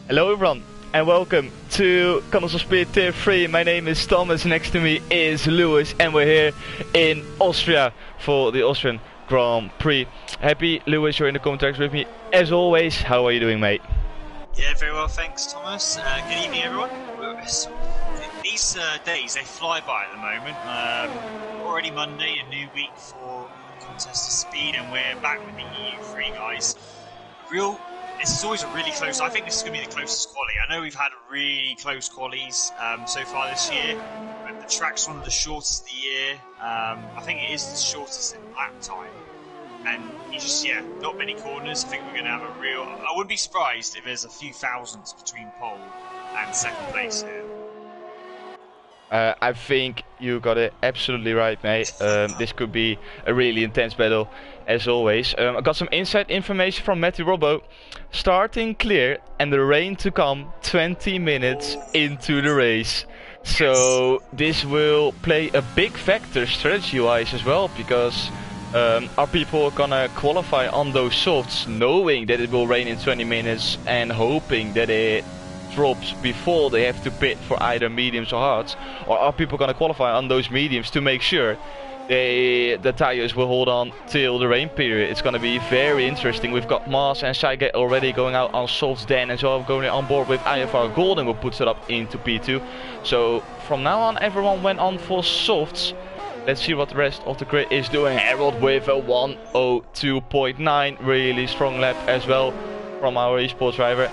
Hello everyone and welcome to Connors of Speed Tier 3. My name is Thomas, next to me is Lewis and we're here in Austria for the Austrian Grand Prix. Happy Lewis, you're in the commentaries with me as always. How are you doing, mate? Yeah, very well, thanks Thomas. Good evening everyone. These days, they fly by at the moment. Already Monday, a new week for Contest of Speed, and we're back with the EU3 guys. This is always a really close. I think this is going to be the closest quali. I know we've had really close qualies so far this year, but the track's one of the shortest of the year. I think it is the shortest in lap time, and you just not many corners. I think we're going to have a real. I wouldn't be surprised if there's a few thousandths between pole and second place here. I think you got it absolutely right, mate. This could be a really intense battle, as always. I got some inside information from Matthew Robbo. Starting clear and the rain to come 20 minutes into the race. So this will play a big factor strategy-wise as well, because are people gonna qualify on those softs knowing that it will rain in 20 minutes and hoping that it drops before they have to pit for either mediums or hards, or are people going to qualify on those mediums to make sure the tires will hold on till the rain period? It's going to be very interesting. We've got Mars and Saige already going out on softs, Dan as well going on board with IFR Golden, will put it up into P2. So from now on everyone went on for softs. Let's see what the rest of the grid is doing. Harold with a 1:02.9, really strong lap as well from our esports driver.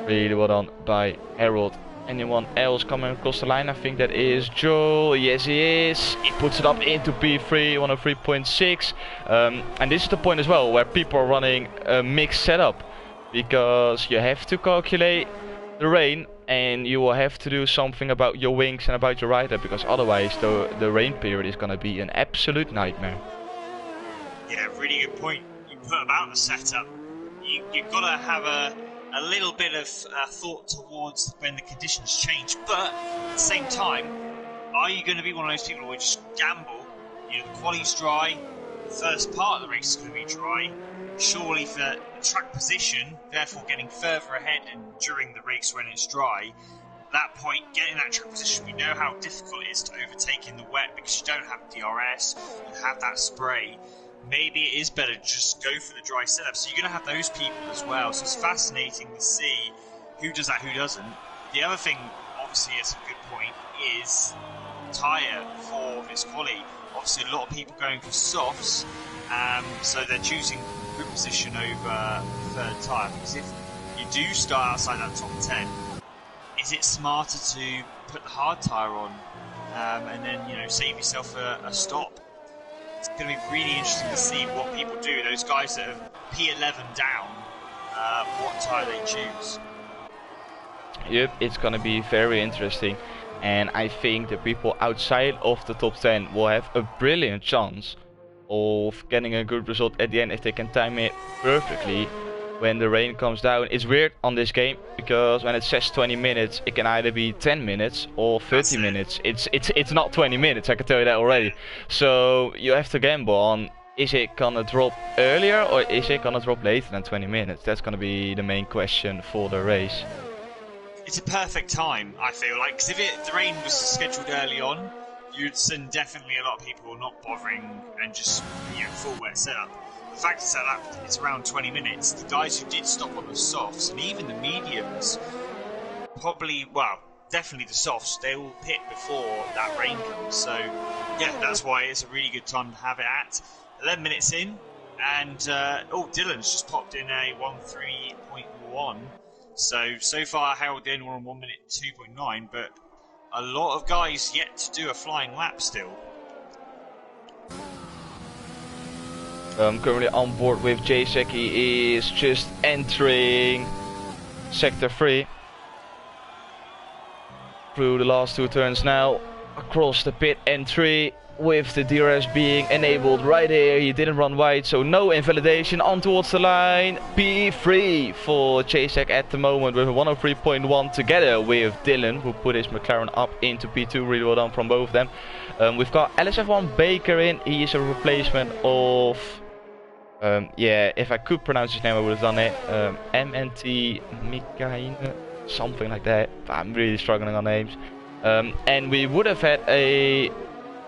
Really well done by Harold. Anyone else coming across the line? I think that is Joel. Yes, he is. He puts it up into P3, 103.6. And this is the point as well where people are running a mixed setup, because you have to calculate the rain and you will have to do something about your wings and about your rider, because otherwise the rain period is going to be an absolute nightmare. Yeah, really good point. You put about the setup. You've got to have a little bit of thought towards when the conditions change, but at the same time, are you going to be one of those people who just gamble? The quali's dry, the first part of the race is going to be dry, surely for the track position, therefore getting further ahead and during the race when it's dry, at that point, getting that track position, we know how difficult it is to overtake in the wet because you don't have DRS, you have that spray. Maybe it is better to just go for the dry setup. So you're going to have those people as well. So it's fascinating to see who does that, who doesn't. The other thing, obviously, it's a good point, is tyre for this quali. Obviously, a lot of people going for softs, so they're choosing good position over third tyre. Because if you do start outside that top 10, is it smarter to put the hard tyre on and then save yourself a stop? It's going to be really interesting to see what people do. Those guys that have P11 down, what tyre they choose. Yep, it's going to be very interesting. And I think the people outside of the top 10 will have a brilliant chance of getting a good result at the end if they can time it perfectly when the rain comes down. It's weird on this game because when it says 20 minutes, it can either be 10 minutes or 30 minutes. It's not 20 minutes, I can tell you that already. So you have to gamble on, is it gonna drop earlier or is it gonna drop later than 20 minutes? That's gonna be the main question for the race. It's a perfect time, I feel like, because if the rain was scheduled early on, you'd send definitely a lot of people not bothering and just full wet setup. The fact is that it's around 20 minutes. The guys who did stop on the softs, and even the mediums, definitely the softs, they will pit before that rain comes. So, yeah, that's why it's a really good time to have it at 11 minutes in. And, Dylan's just popped in a 1:03.1. So far, Harold Dillon were on 1:02.9, but a lot of guys yet to do a flying lap still. Currently on board with Jacek. He is just entering sector 3 through the last two turns now, across the pit entry with the DRS being enabled right here. He didn't run wide, so no invalidation. On towards the line, P3 for Jacek at the moment with a 103.1 together with Dylan, who put his McLaren up into P2. Really well done from both of them. We've got LSF1 Baker in. He is a replacement of if I could pronounce his name I would have done it. MNT Mikaine. something like that. I'm really struggling on names. And we would have had a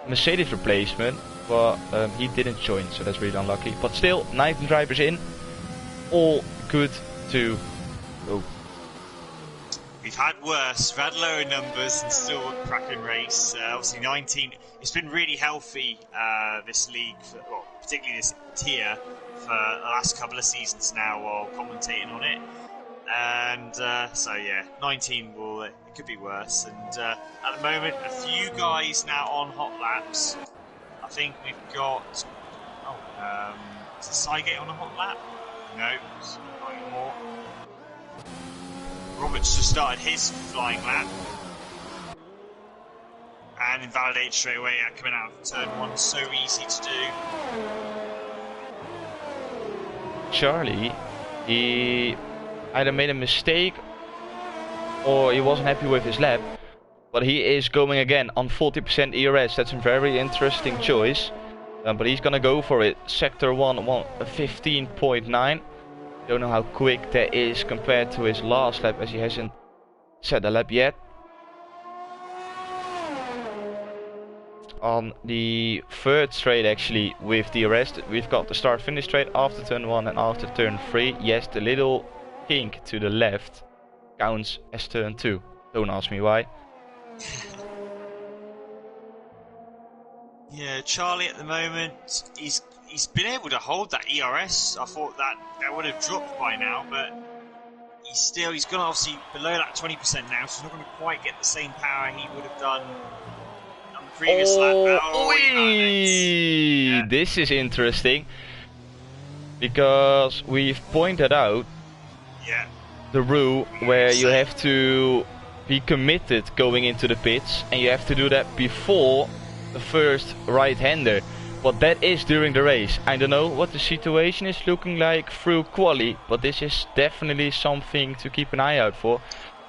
Mercedes replacement, but he didn't join, so that's really unlucky. But still, 19 drivers in, all good to go. We've had worse, we've had lower numbers and still a cracking race. Obviously 19, it's been really healthy, this league, well, particularly this tier, for the last couple of seasons now while commentating on it. And so yeah, 19 will, it could be worse. And at the moment, a few guys now on hot laps. I think we've got, is the Cygate on a hot lap? No, it's not anymore. Roberts just started his flying lap and invalidated straight away coming out of turn 1. So easy to do. Charlie, he either made a mistake or he wasn't happy with his lap, but he is going again on 40% ERS. That's a very interesting choice, but he's gonna go for it. Sector 1, 15.9. Don't know how quick that is compared to his last lap, as he hasn't set a lap yet. On the third straight, actually, with the arrest, we've got the start finish straight after turn 1 and after turn 3. Yes, the little kink to the left counts as turn 2. Don't ask me why. Yeah, Charlie at the moment, he's been able to hold that ERS. I thought that would have dropped by now, but he's gone obviously below that 20% now, so he's not going to quite get the same power he would have done on the previous lap. Yeah. This is interesting, because we've pointed out the rule where you have to be committed going into the pits, and you have to do that before the first right-hander. But that is during the race. I don't know what the situation is looking like through quali, but this is definitely something to keep an eye out for.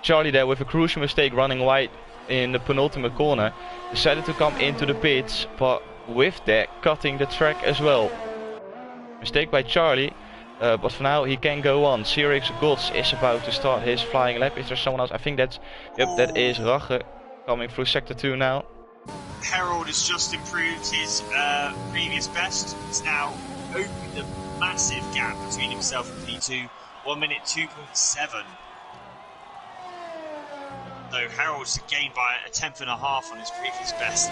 Charlie there with a crucial mistake running wide in the penultimate corner decided to come into the pits, but with that cutting the track as well. Mistake by Charlie, but for now he can go on. Cyrix Gods is about to start his flying lap. Is there someone else? I think that's, yep, that is Rache coming through sector 2 now. Harold has just improved his previous best. He's now opened a massive gap between himself and P2, 1 minute 2.7. Though Harold's gained by a 1/10.5 on his previous best.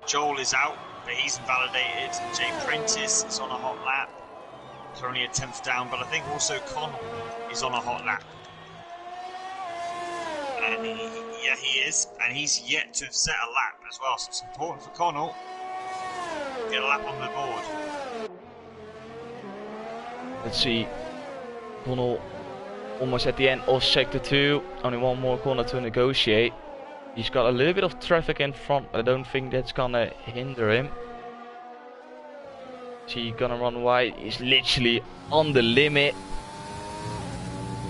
Joel is out, but he's invalidated. Jay Prentice is on a hot lap, currently a 10th down, but I think also Connell is on a hot lap. And he is, and he's yet to have set a lap as well, so it's important for Connell to get a lap on the board. Let's see, Connell almost at the end of sector 2, only one more corner to negotiate. He's got a little bit of traffic in front, but I don't think that's gonna hinder him. Is he gonna run wide? He's literally on the limit.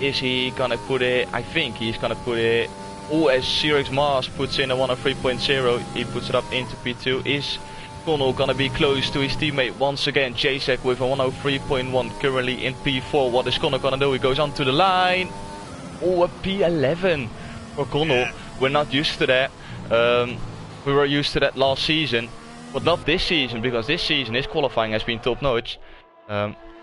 Is he gonna put it? I think he's gonna put it. Oh, as Cyrix Mars puts in a 103.0, he puts it up into P2. Is Connell gonna be close to his teammate once again? Jacek with a 103.1, currently in P4. What is Connell gonna do? He goes onto the line. Oh, a P11 for Connell. Yeah. We're not used to that. We were used to that last season, but not this season, because this season his qualifying has been top notch.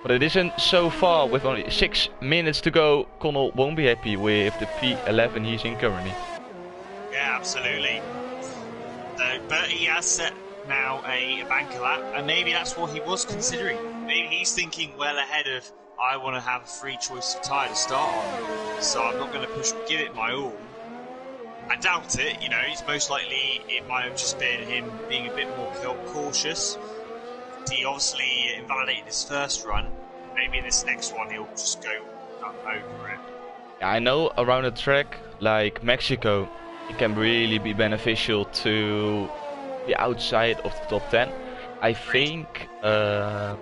But it isn't so far. With only 6 minutes to go, Connell won't be happy with the P11 he's in currently. Yeah, absolutely. But he has set now a banker lap, and maybe that's what he was considering. Maybe he's thinking well ahead of, I want to have a free choice of tyre to start on, so I'm not going to give it my all. I doubt it, you know, it's most likely it might have just been him being a bit more cautious. He obviously invalidated his first run. Maybe in this next one he'll just go over it. I know around a track like Mexico, it can really be beneficial to be outside of the top 10. I think, I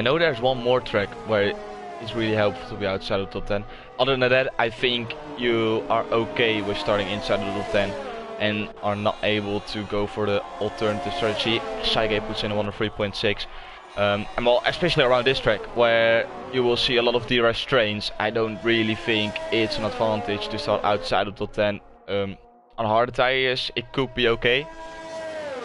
know there's one more track where it's really helpful to be outside of the top 10. Other than that, I think you are okay with starting inside of the top 10 and are not able to go for the alternative strategy. Saige puts in a 103.6. And well, especially around this track where you will see a lot of DRS trains, I don't really think it's an advantage to start outside of top 10. On harder tires, it could be okay.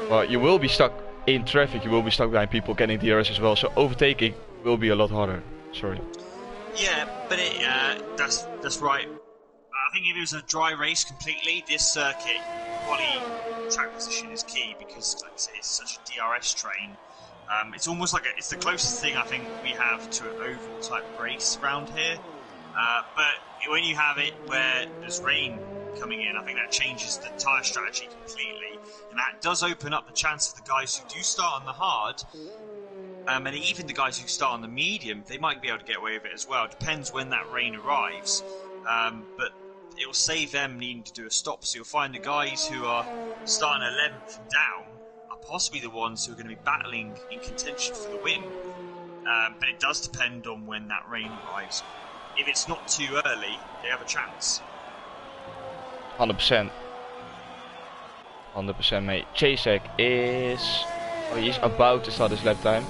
But you will be stuck in traffic, you will be stuck behind people getting DRS as well, so overtaking will be a lot harder. Sorry. Yeah, but that's right. I think if it was a dry race completely, this circuit quality track position is key because, like I say, it's such a DRS train. It's almost like it's the closest thing I think we have to an oval type race around here. But when you have it where there's rain coming in, I think that changes the tyre strategy completely, and that does open up the chance for the guys who do start on the hard, and even the guys who start on the medium, they might be able to get away with it as well. It depends when that rain arrives, but it will save them needing to do a stop. So you'll find the guys who are starting 11th and down are possibly the ones who are going to be battling in contention for the win. But it does depend on when that rain arrives. If it's not too early, they have a chance. 100%. 100%, mate. Chasek is... Oh, he's about to start his lap time.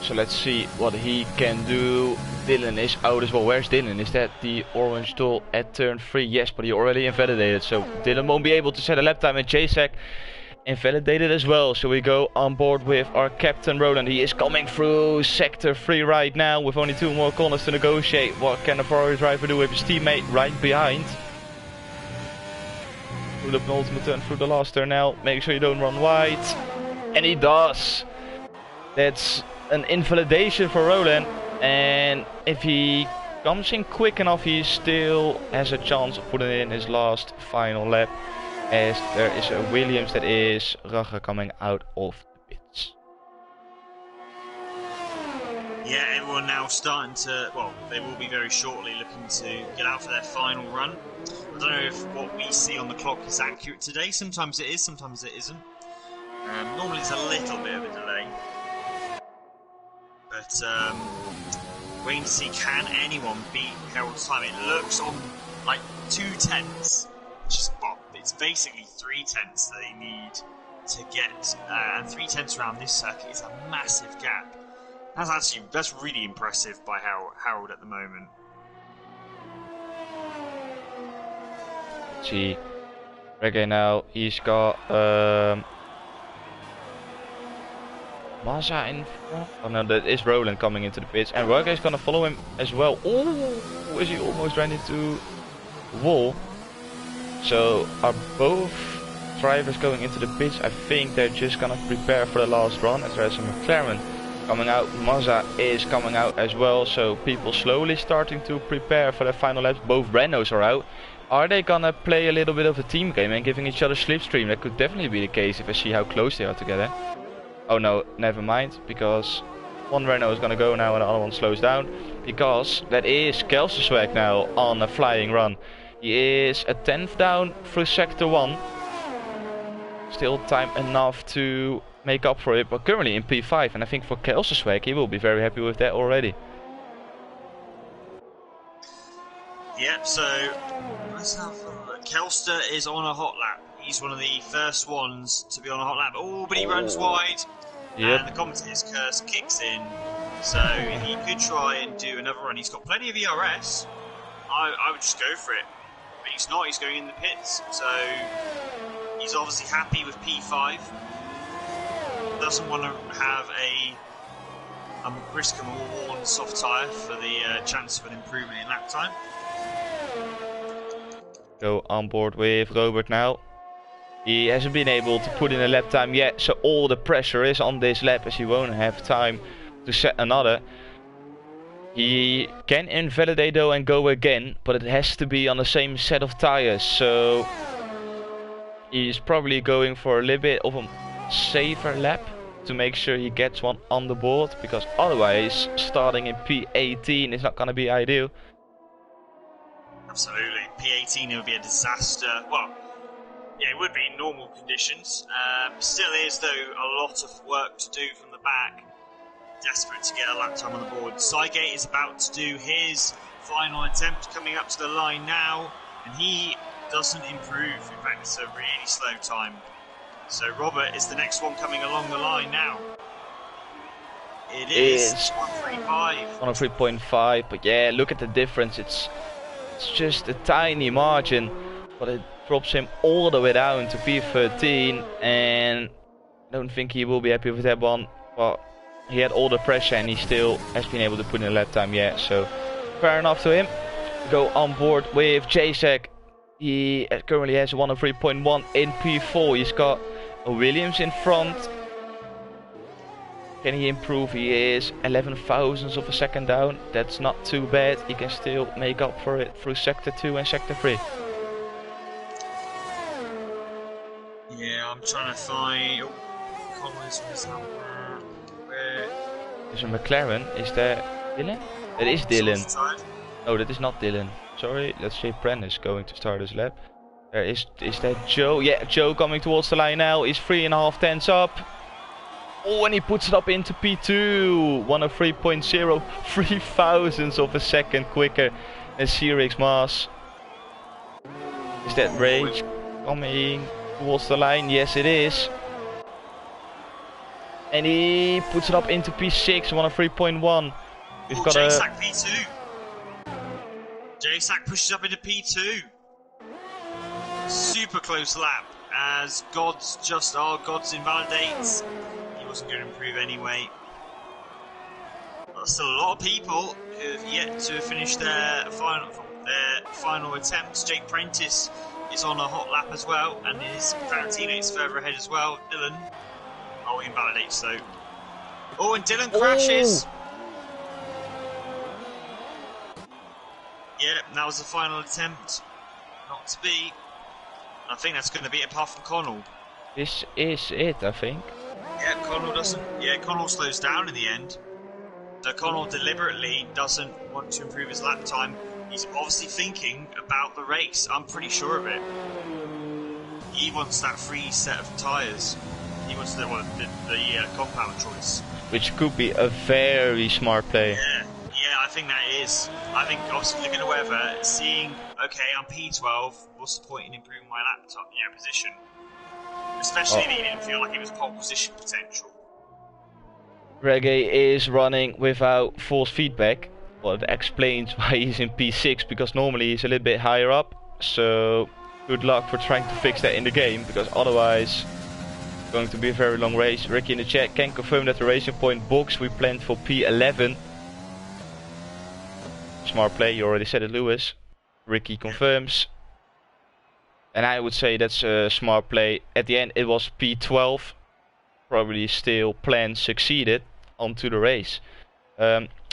So let's see what he can do. Dylan is out as well. Where's Dylan? Is that the orange tool at turn 3? Yes, but he already invalidated. So Dylan won't be able to set a lap time, and Chasek invalidated as well. So we go on board with our captain Roland. He is coming through sector 3 right now with only 2 more corners to negotiate. What can the Ferrari driver do with his teammate right behind? Through the penultimate turn, through the last turn now. Make sure you don't run wide. And he does. That's an invalidation for Roland. And if he comes in quick enough, he still has a chance of putting in his last final lap. As there is a Williams that is Rugger coming out of the pits. Yeah, everyone now starting to, well, they will be very shortly looking to get out for their final run. I don't know if what we see on the clock is accurate today. Sometimes it is, sometimes it isn't. Normally it's a little bit of a delay. But waiting to see, can anyone beat Harold's time? It looks on like 2/10, which is, well, it's basically 3/10 that they need to get, and 3/10 around this circuit is a massive gap. That's really impressive by Harold at the moment. Let's see, Reggae now, he's got Mazza in front. Oh no, that is Roland coming into the pits, and Reggae is gonna follow him as well. Oh, is he almost ran into the wall? So are both drivers going into the pits? I think they're just gonna prepare for the last run, as there's a McLaren coming out. Mazza is coming out as well, so people slowly starting to prepare for the final laps. Both Renaults are out. Are they gonna play a little bit of a team game and giving each other slipstream? That could definitely be the case if I see how close they are together. Oh no, never mind, because one Renault is gonna go now and the other one slows down, because that is Kelsensweg now on a flying run. He is a 10th down through sector 1. Still time enough to make up for it, but currently in P5, and I think for Kelsensweg he will be very happy with that already. Yep, so let's have a look. Kelster is on a hot lap. He's one of the first ones to be on a hot lap. Oh, but he runs wide. Yep. And the commentator's curse kicks in. So he could try and do another run. He's got plenty of ERS. I would just go for it. But he's not. He's going in the pits. So he's obviously happy with P5. Doesn't want to have a risk of a worn soft tyre for the chance of an improvement in lap time. Go on board with Robert now. He hasn't been able to put in a lap time yet, so all the pressure is on this lap as he won't have time to set another. He can invalidate though and go again, but it has to be on the same set of tires, so he's probably going for a little bit of a safer lap to make sure he gets one on the board, because otherwise starting in P18 is not going to be ideal. Absolutely, P18 would be a disaster. Well, yeah, it would be in normal conditions. Still is, though, a lot of work to do from the back. Desperate to get a lap time on the board. Sygate is about to do his final attempt, coming up to the line now, and he doesn't improve. In fact, it's a really slow time. So Robert is the next one coming along the line now. It is 135. 103.5, but yeah, look at the difference. It's just a tiny margin, but it drops him all the way down to P13, and I don't think he will be happy with that one. But he had all the pressure and he still has been able to put in a lap time yet, so fair enough to him. Go on board with Jacek. He currently has 103.1 in P4. He's got a Williams in front. Can he improve? He is 11 thousandths of a second down. That's not too bad. He can still make up for it through sector 2 and sector 3. Yeah, I'm trying to find... Collins was somewhere. Where? There's a McLaren. Is there Dylan? That is Dylan. No, that is not Dylan. Sorry, let's say Bren is going to start his lap. There is that Joe? Yeah, Joe coming towards the line now. He's 3.5 tenths up. Oh, and he puts it up into P2. 103.0, 3 thousandths of a second quicker than Cyrix Maas. Is that Rage coming towards the line? Yes, it is. And he puts it up into P6, 103.1. We've got J-Sack P2. J-Sack pushes up into P2. Super close lap as Gods invalidates. He wasn't going to improve anyway. But still a lot of people who have yet to finish their final attempts. Jake Prentice is on a hot lap as well, and his current teammates further ahead as well. Dylan. Oh, he invalidates though. Oh, and Dylan crashes. Yeah, that was the final attempt. Not to be. I think that's going to be it apart from Connell. This is it, I think. Yeah, Connell doesn't. Yeah, Connell slows down in the end. So Connell deliberately doesn't want to improve his lap time. He's obviously thinking about the race. I'm pretty sure of it. He wants that free set of tyres. He wants the compound choice. Which could be a very smart play. Yeah, I think that is. I think obviously looking at the weather, seeing, okay, I'm P12, what's the point in improving my laptop, position? Especially if he didn't feel like it was pole position potential. Reggae is running without force feedback. Well, that explains why he's in P6, because normally he's a little bit higher up. So good luck for trying to fix that in the game, because otherwise it's going to be a very long race. Ricky in the chat can confirm that the Racing Point box we planned for P11. Smart play, you already said it, Lewis. Ricky confirms. And I would say that's a smart play. At the end it was P12. Probably still plan succeeded onto the race.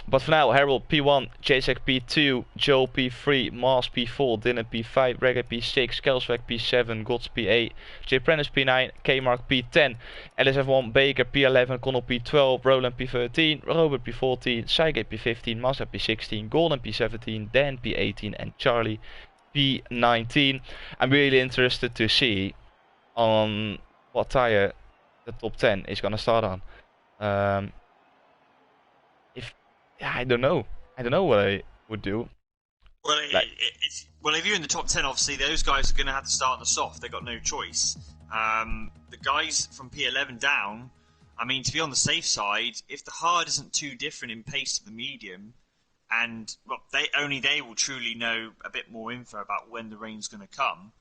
But for now, Harold P1, Jacek P2, Joe P3, Maas P4, Dylan P5, Reggae P6, Kelsweg P7, Gods P8, J Prentice P9, K-Mark P10, LSF1, Baker P11, Connell P12, Roland P13, Robert P14, Saigate P15, Mazda P16, Golden P17, Dan P18 and Charlie P19. I'm really interested to see on what tire the top 10 is gonna start on. I don't know. I don't know what I would do. Well, if you're in the top 10, obviously those guys are going to have to start on the soft. They've got no choice. The guys from P11 down, I mean, to be on the safe side, if the hard isn't too different in pace to the medium, and well, they will truly know a bit more info about when the rain's going to come.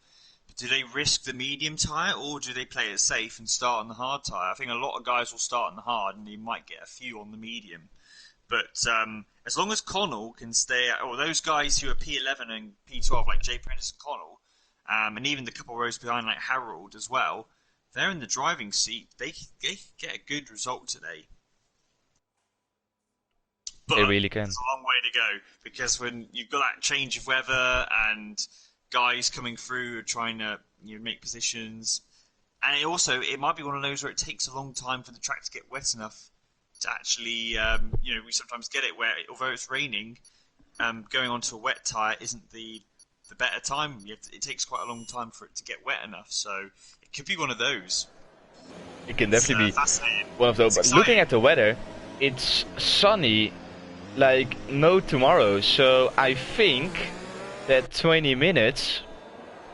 But do they risk the medium tyre, or do they play it safe and start on the hard tyre? I think a lot of guys will start on the hard, and you might get a few on the medium. But as long as Connell can stay, or those guys who are P11 and P12, like Jay Prentice and Connell, and even the couple rows behind, like Harold as well, they're in the driving seat. They get a good result today. But they really can. It's a long way to go, because when you've got that change of weather and guys coming through trying to make positions, and it might be one of those where it takes a long time for the track to get wet enough to actually, we sometimes get it where, although it's raining, going onto a wet tyre isn't the better time. It takes quite a long time for it to get wet enough, so it could be one of those. It can definitely be one of those. But looking at the weather, it's sunny like no tomorrow, so I think that 20 minutes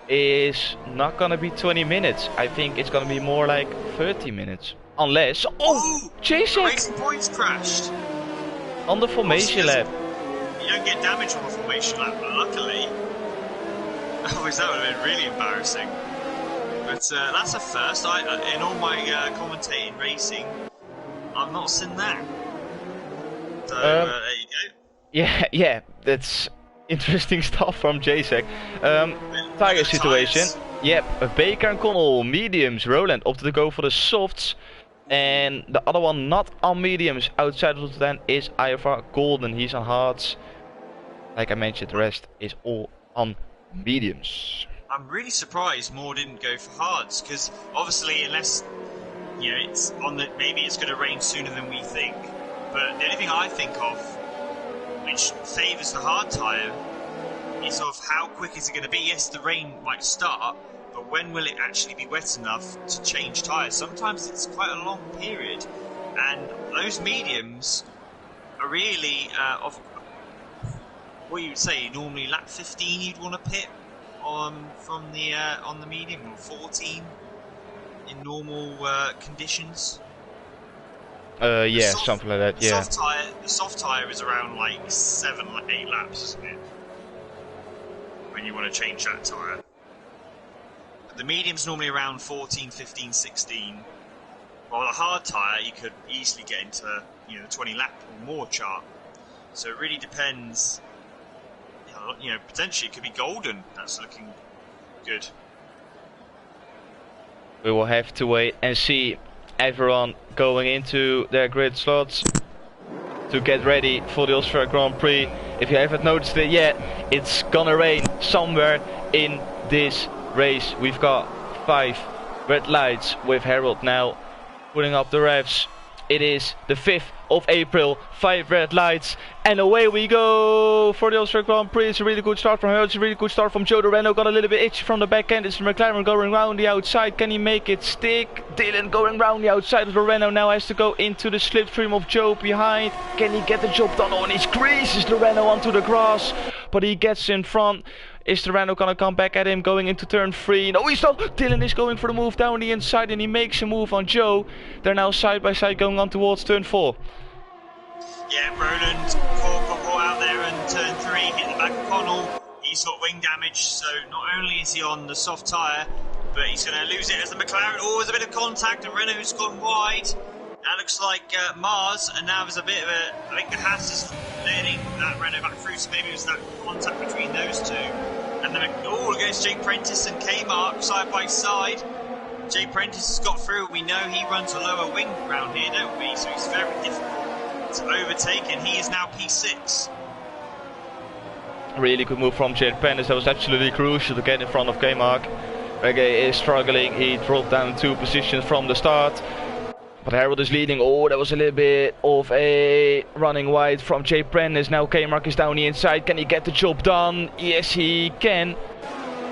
is not gonna be 20 minutes. I think it's gonna be more like 30 minutes. Unless... Oh! Jacek! Racing Point's crashed. On the formation lap. You don't get damage on the formation lap, but luckily... Otherwise that would have been really embarrassing. But that's a first. In all my commentating racing, I've not seen that. So there you go. Yeah, that's interesting stuff from Jacek. Tire situation. Tires. Yep, Baker and Connell, mediums. Roland opted to go for the softs. And the other one not on mediums outside of the 10 is Ivar Golden. He's on hards. Like I mentioned, the rest is all on mediums. I'm really surprised Moore didn't go for hards, because obviously unless it's on the, maybe it's going to rain sooner than we think. But the only thing I think of which favours the hard tyre is of how quick is it going to be. Yes, the rain might start, but when will it actually be wet enough to change tyres? Sometimes it's quite a long period, and those mediums are really of what you would say normally lap 15 you'd want to pit from the on the medium, or 14 in normal conditions. Yeah, something like that. Yeah. The soft tire is around like 7, 8 laps, isn't it? When you want to change that tire. But the medium's normally around 14, 15, 16. While the hard tire, you could easily get into the 20 lap or more chart. So it really depends. Potentially it could be golden. That's looking good. We will have to wait and see. Everyone going into their grid slots to get ready for the Austria Grand Prix. If you haven't noticed it yet, it's gonna rain somewhere in this race. We've got 5 red lights with Harold now putting up the revs. It is the 5th of April, 5 red lights, and away we go for the Austria Grand Prix. It's a really good start from Harold, it's a really good start from Joe. The Renault got a little bit itchy from the back end. It's the McLaren going round the outside. Can he make it stick? Dylan going round the outside of the Renault now has to go into the slipstream of Joe behind. Can he get the job done? Oh, and he squeezes the Renault onto the grass, but he gets in front. Is the Renault gonna come back at him going into turn 3? No, he's not. Dylan is going for the move down the inside and he makes a move on Joe. They're now side by side going on towards turn 4. Yeah, Roland caught out there in turn 3, hit the back of Connell. He's got wing damage, so not only is he on the soft tyre, but he's going to lose it as the McLaren. Oh, there's a bit of contact and Renault's gone wide. That looks like Mars, and now there's a bit of I think the Haas is letting that Renault back through, so maybe it was that contact between those two. And then, look at Jay Prentice and K-Mark side by side. Jay Prentice has got through. We know he runs a lower wing around here, don't we? So it's very difficult to overtake, and he is now P6. Really good move from Jay Prentice. That was absolutely crucial to get in front of K-Mark. Reggae is struggling. He dropped down 2 positions from the start. But Harold is leading. Oh, that was a little bit of a running wide from Jay Prentice. Now K-Mark is down the inside. Can he get the job done? Yes, he can.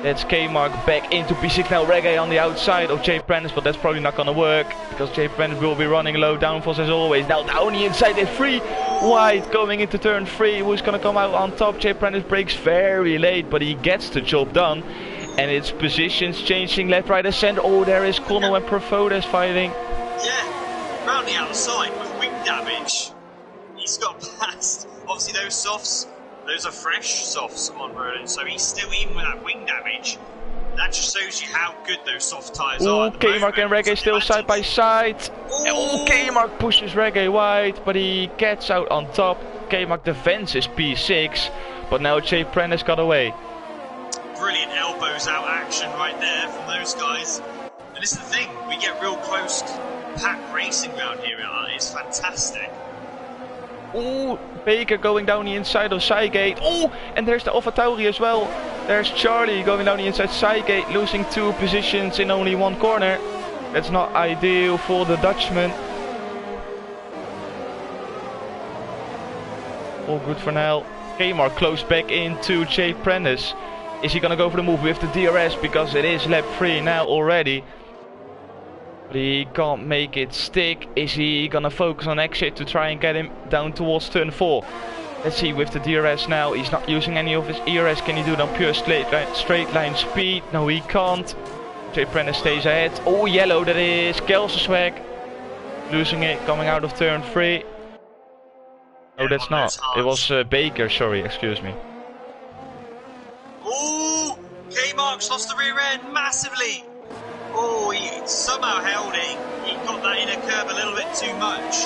That's K-Mark back into P6 now. Reggae on the outside of Jay Prentice, but that's probably not going to work because Jay Prentice will be running low downforce as always. Now down the inside, they're 3 wide going into turn 3. Who's going to come out on top? Jay Prentice breaks very late, but he gets the job done. And it's positions changing left, right, and center. Oh, there is Connell and Profodes fighting. Yeah, round the outside with wing damage. He's got past. Obviously, those softs, those are fresh softs on Roland, so he's still even with that wing damage. That just shows you how good those soft tyres are. K-Mark and Reggae still side by side. Oh, K-Mark pushes Reggae wide, but he gets out on top. K-Mark defends his P6, but now Jay Prentice got away. Brilliant elbows out action right there from those guys. And this is the thing, we get real close pack racing around here. It's fantastic. Oh, Baker going down the inside of Sygate. Oh, and there's the AlphaTauri as well. There's Charlie going down the inside Sygate, losing 2 positions in only 1 corner. That's not ideal for the Dutchman. All good for now. K-Mark close back into Jay Prentice. Is he gonna go for the move with the DRS because it is lap 3 now already? But he can't make it stick. Is he gonna focus on exit to try and get him down towards turn 4? Let's see with the DRS now. He's not using any of his ERS. Can he do it on pure straight line speed? No, he can't. Jay Prentice stays ahead. Oh, yellow, that is Kelsenswag. Losing it, coming out of turn 3. Oh, that's not. It was Baker, sorry, excuse me. Oh, K-Mark's lost the rear end massively. Oh, he somehow held it. He got that inner curve a little bit too much.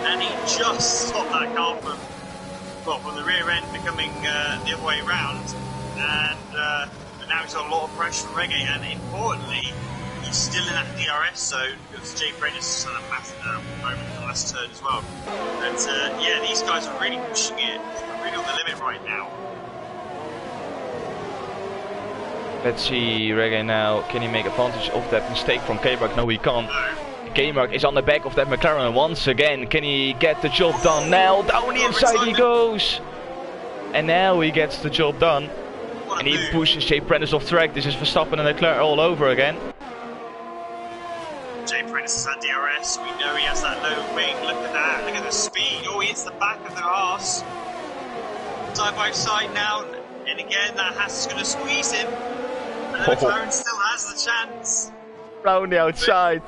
And he just stopped that car from the rear end becoming the other way around. And now he's got a lot of pressure from Reggae. And importantly, he's still in that DRS zone because Jay Prentice had a massive moment in the last turn as well. And yeah, these guys are really pushing it. They're really on the limit right now. Let's see, Reggae now, can he make advantage of that mistake from K-Mark? No, he can't. K-Mark is on the back of that McLaren once again. Can he get the job done now? Down the inside he goes! And now he gets the job done. And he pushes Jay Prentice off track. This is Verstappen and Leclerc all over again. Jay Prentice has had DRS. We know he has that low wing. Look at that. Look at the speed. Oh, he hits the back of the arse. Side by side now. And again, that Haas is going to squeeze him. And McLaren still has the chance. Round the outside.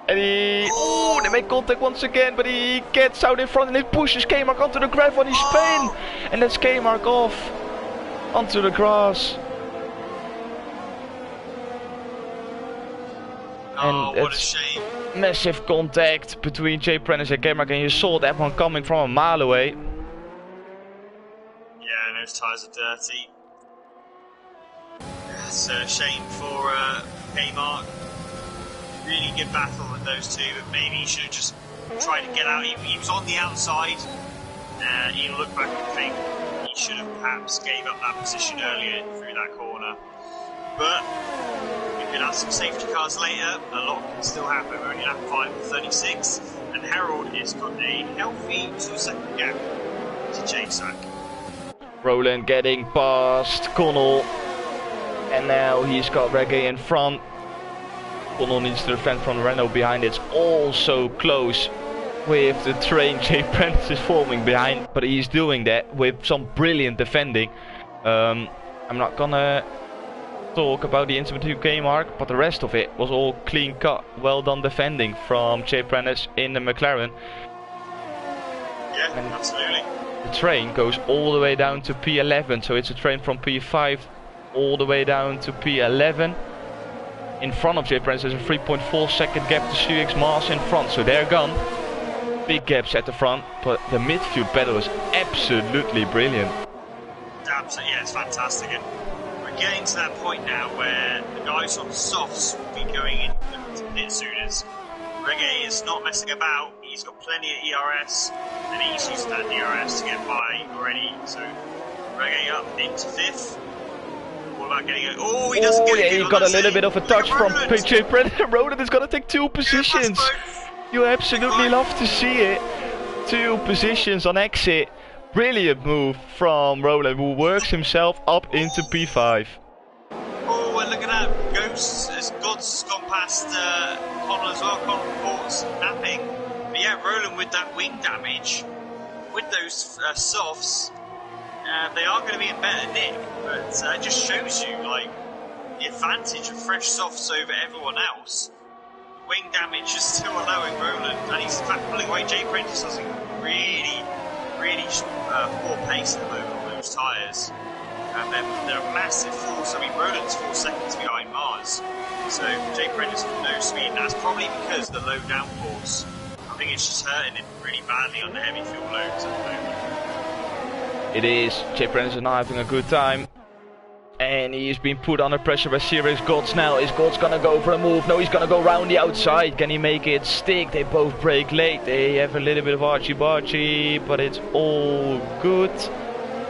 And he... Oh, they make contact once again, but he gets out in front and he pushes K-Mark onto the gravel and he's spin. And that's K-Mark off onto the grass. Oh, what a shame. Massive contact between Jay Prentice and K-Mark, and you saw that one coming from a mile away. Yeah, those tyres are dirty. It's a shame for K-Mark. Really good battle with those two, but maybe he should have just tried to get out. He was on the outside. He'll look back and think he should have perhaps gave up that position earlier through that corner. But we could have some safety cars later. A lot can still happen. We're only at 5:36, and Harold has got a healthy 2-second gap to J-Sack. Roland getting past Connell, and now he's got Reggae in front. Connell needs to defend from the Renault behind. It's all so close with the train Jay Prentice is forming behind, but he's doing that with some brilliant defending. I'm not gonna talk about the incident between K-Mark, but the rest of it was all clean cut, well done defending from Jay Prentice in the McLaren. Yeah, and absolutely. The train goes all the way down to P11, so it's a train from P5 all the way down to P11. In front of Jay Prentice there's a 3.4 second gap to CX Mars in front, so they're gone. Big gaps at the front, but the midfield battle is absolutely brilliant. Absolutely, yeah, it's fantastic. And we're getting to that point now where the guys on softs will be going into pit soon as Reggae is not messing about. He's got plenty of ERS, and he's using that DRS to get by already. So Reggae up into 5th. All about getting it. Oh, he doesn't get it. He got a little bit of a touch from Jay Prentice. Roland is going to take 2 positions. You absolutely love to see it. 2 positions on exit. Brilliant move from Roland, who works himself up into P5. Oh, and look at that. Ghost as God's gone past Connell as well. Connell reports napping. But yeah, Roland with that wing damage, with those softs, they are going to be in better nick. But it just shows you like the advantage of fresh softs over everyone else. Wing damage is still allowing Roland, and he's in fact pulling away. Jay Prentice has a really poor pace at the moment on those tyres. And they're a massive force. I mean, Roland's 4 seconds behind Mars. So Jay Prentice with no speed, and that's probably because of the low downforce. I think it's just hurting him really badly on the heavy fuel loads at the moment. It is. Jay Prentice is not having a good time. And he's been put under pressure by Sirius Gods now. Is Gods gonna go for a move? No, he's gonna go round the outside. Can he make it stick? They both break late. They have a little bit of archie-barchie, but it's all good.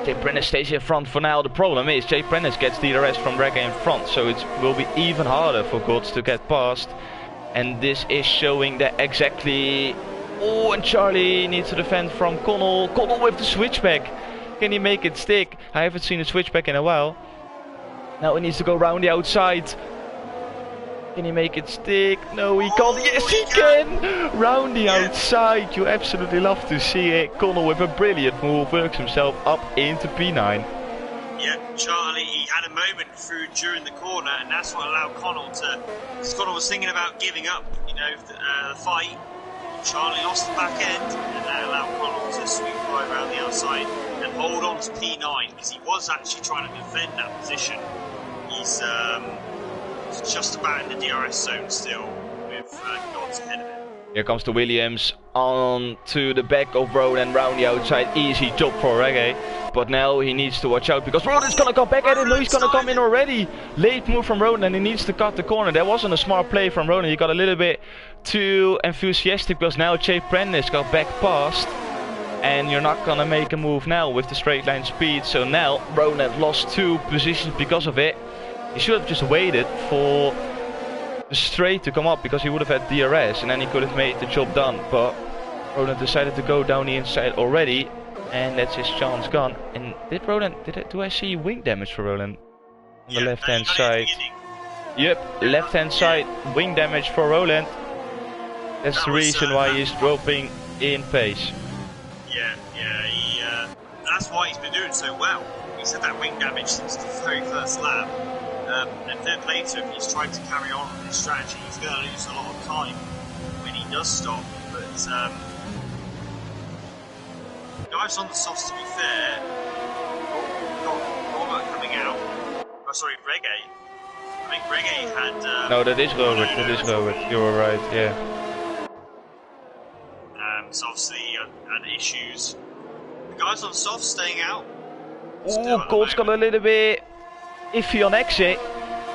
Jay Prentice stays in front for now. The problem is Jay Prentice gets DRS from Reggae in front, so it will be even harder for Gods to get past. And this is showing that exactly... Oh, and Charlie needs to defend from Connell. Connell with the switchback. Can he make it stick? I haven't seen a switchback in a while. Now he needs to go round the outside. Can he make it stick? No, he can't. Yes, he can! Round the outside. You absolutely love to see it. Connell with a brilliant move works himself up into P9. Yeah, Charlie, he had a moment through during the corner, and that's what allowed Connell to... Because Connell was thinking about giving up, you know, the fight. Charlie lost the back end, and that allowed Connell to sweep by around the outside and hold on to P9, because he was actually trying to defend that position. He's just about in the DRS zone still, with Gods ahead of him. Here comes the Williams on to the back of Ronan round the outside. Easy job for Reggae. But now he needs to watch out because Ronan's gonna come back at him. No, he's gonna come in already. Late move from Ronan. He needs to cut the corner. That wasn't a smart play from Ronan. He got a little bit too enthusiastic because now Jay Prentice got back past. And you're not gonna make a move now with the straight line speed. So now Ronan lost 2 positions because of it. He should have just waited for the straight to come up because he would have had DRS and then he could have made the job done. But Ronan decided to go down the inside already. And that's his chance gone. And did Roland, do I see wing damage for Roland? On the left hand side. Yep, left hand side wing damage for Roland. That's the reason why he's dropping in pace. Yeah, that's why he's been doing so well. He's had that wing damage since the very first lap. And then later, if he's trying to carry on with his strategy, he's going to lose a lot of time when he does stop. But guys on the softs, to be fair, got Robert coming out. Oh, sorry, Reggae. I think Reggae had... no, that is Robert, that is Robert. You were right, yeah. So obviously, had issues. The guys on softs staying out. Oh, Colt's got a little bit iffy on exit.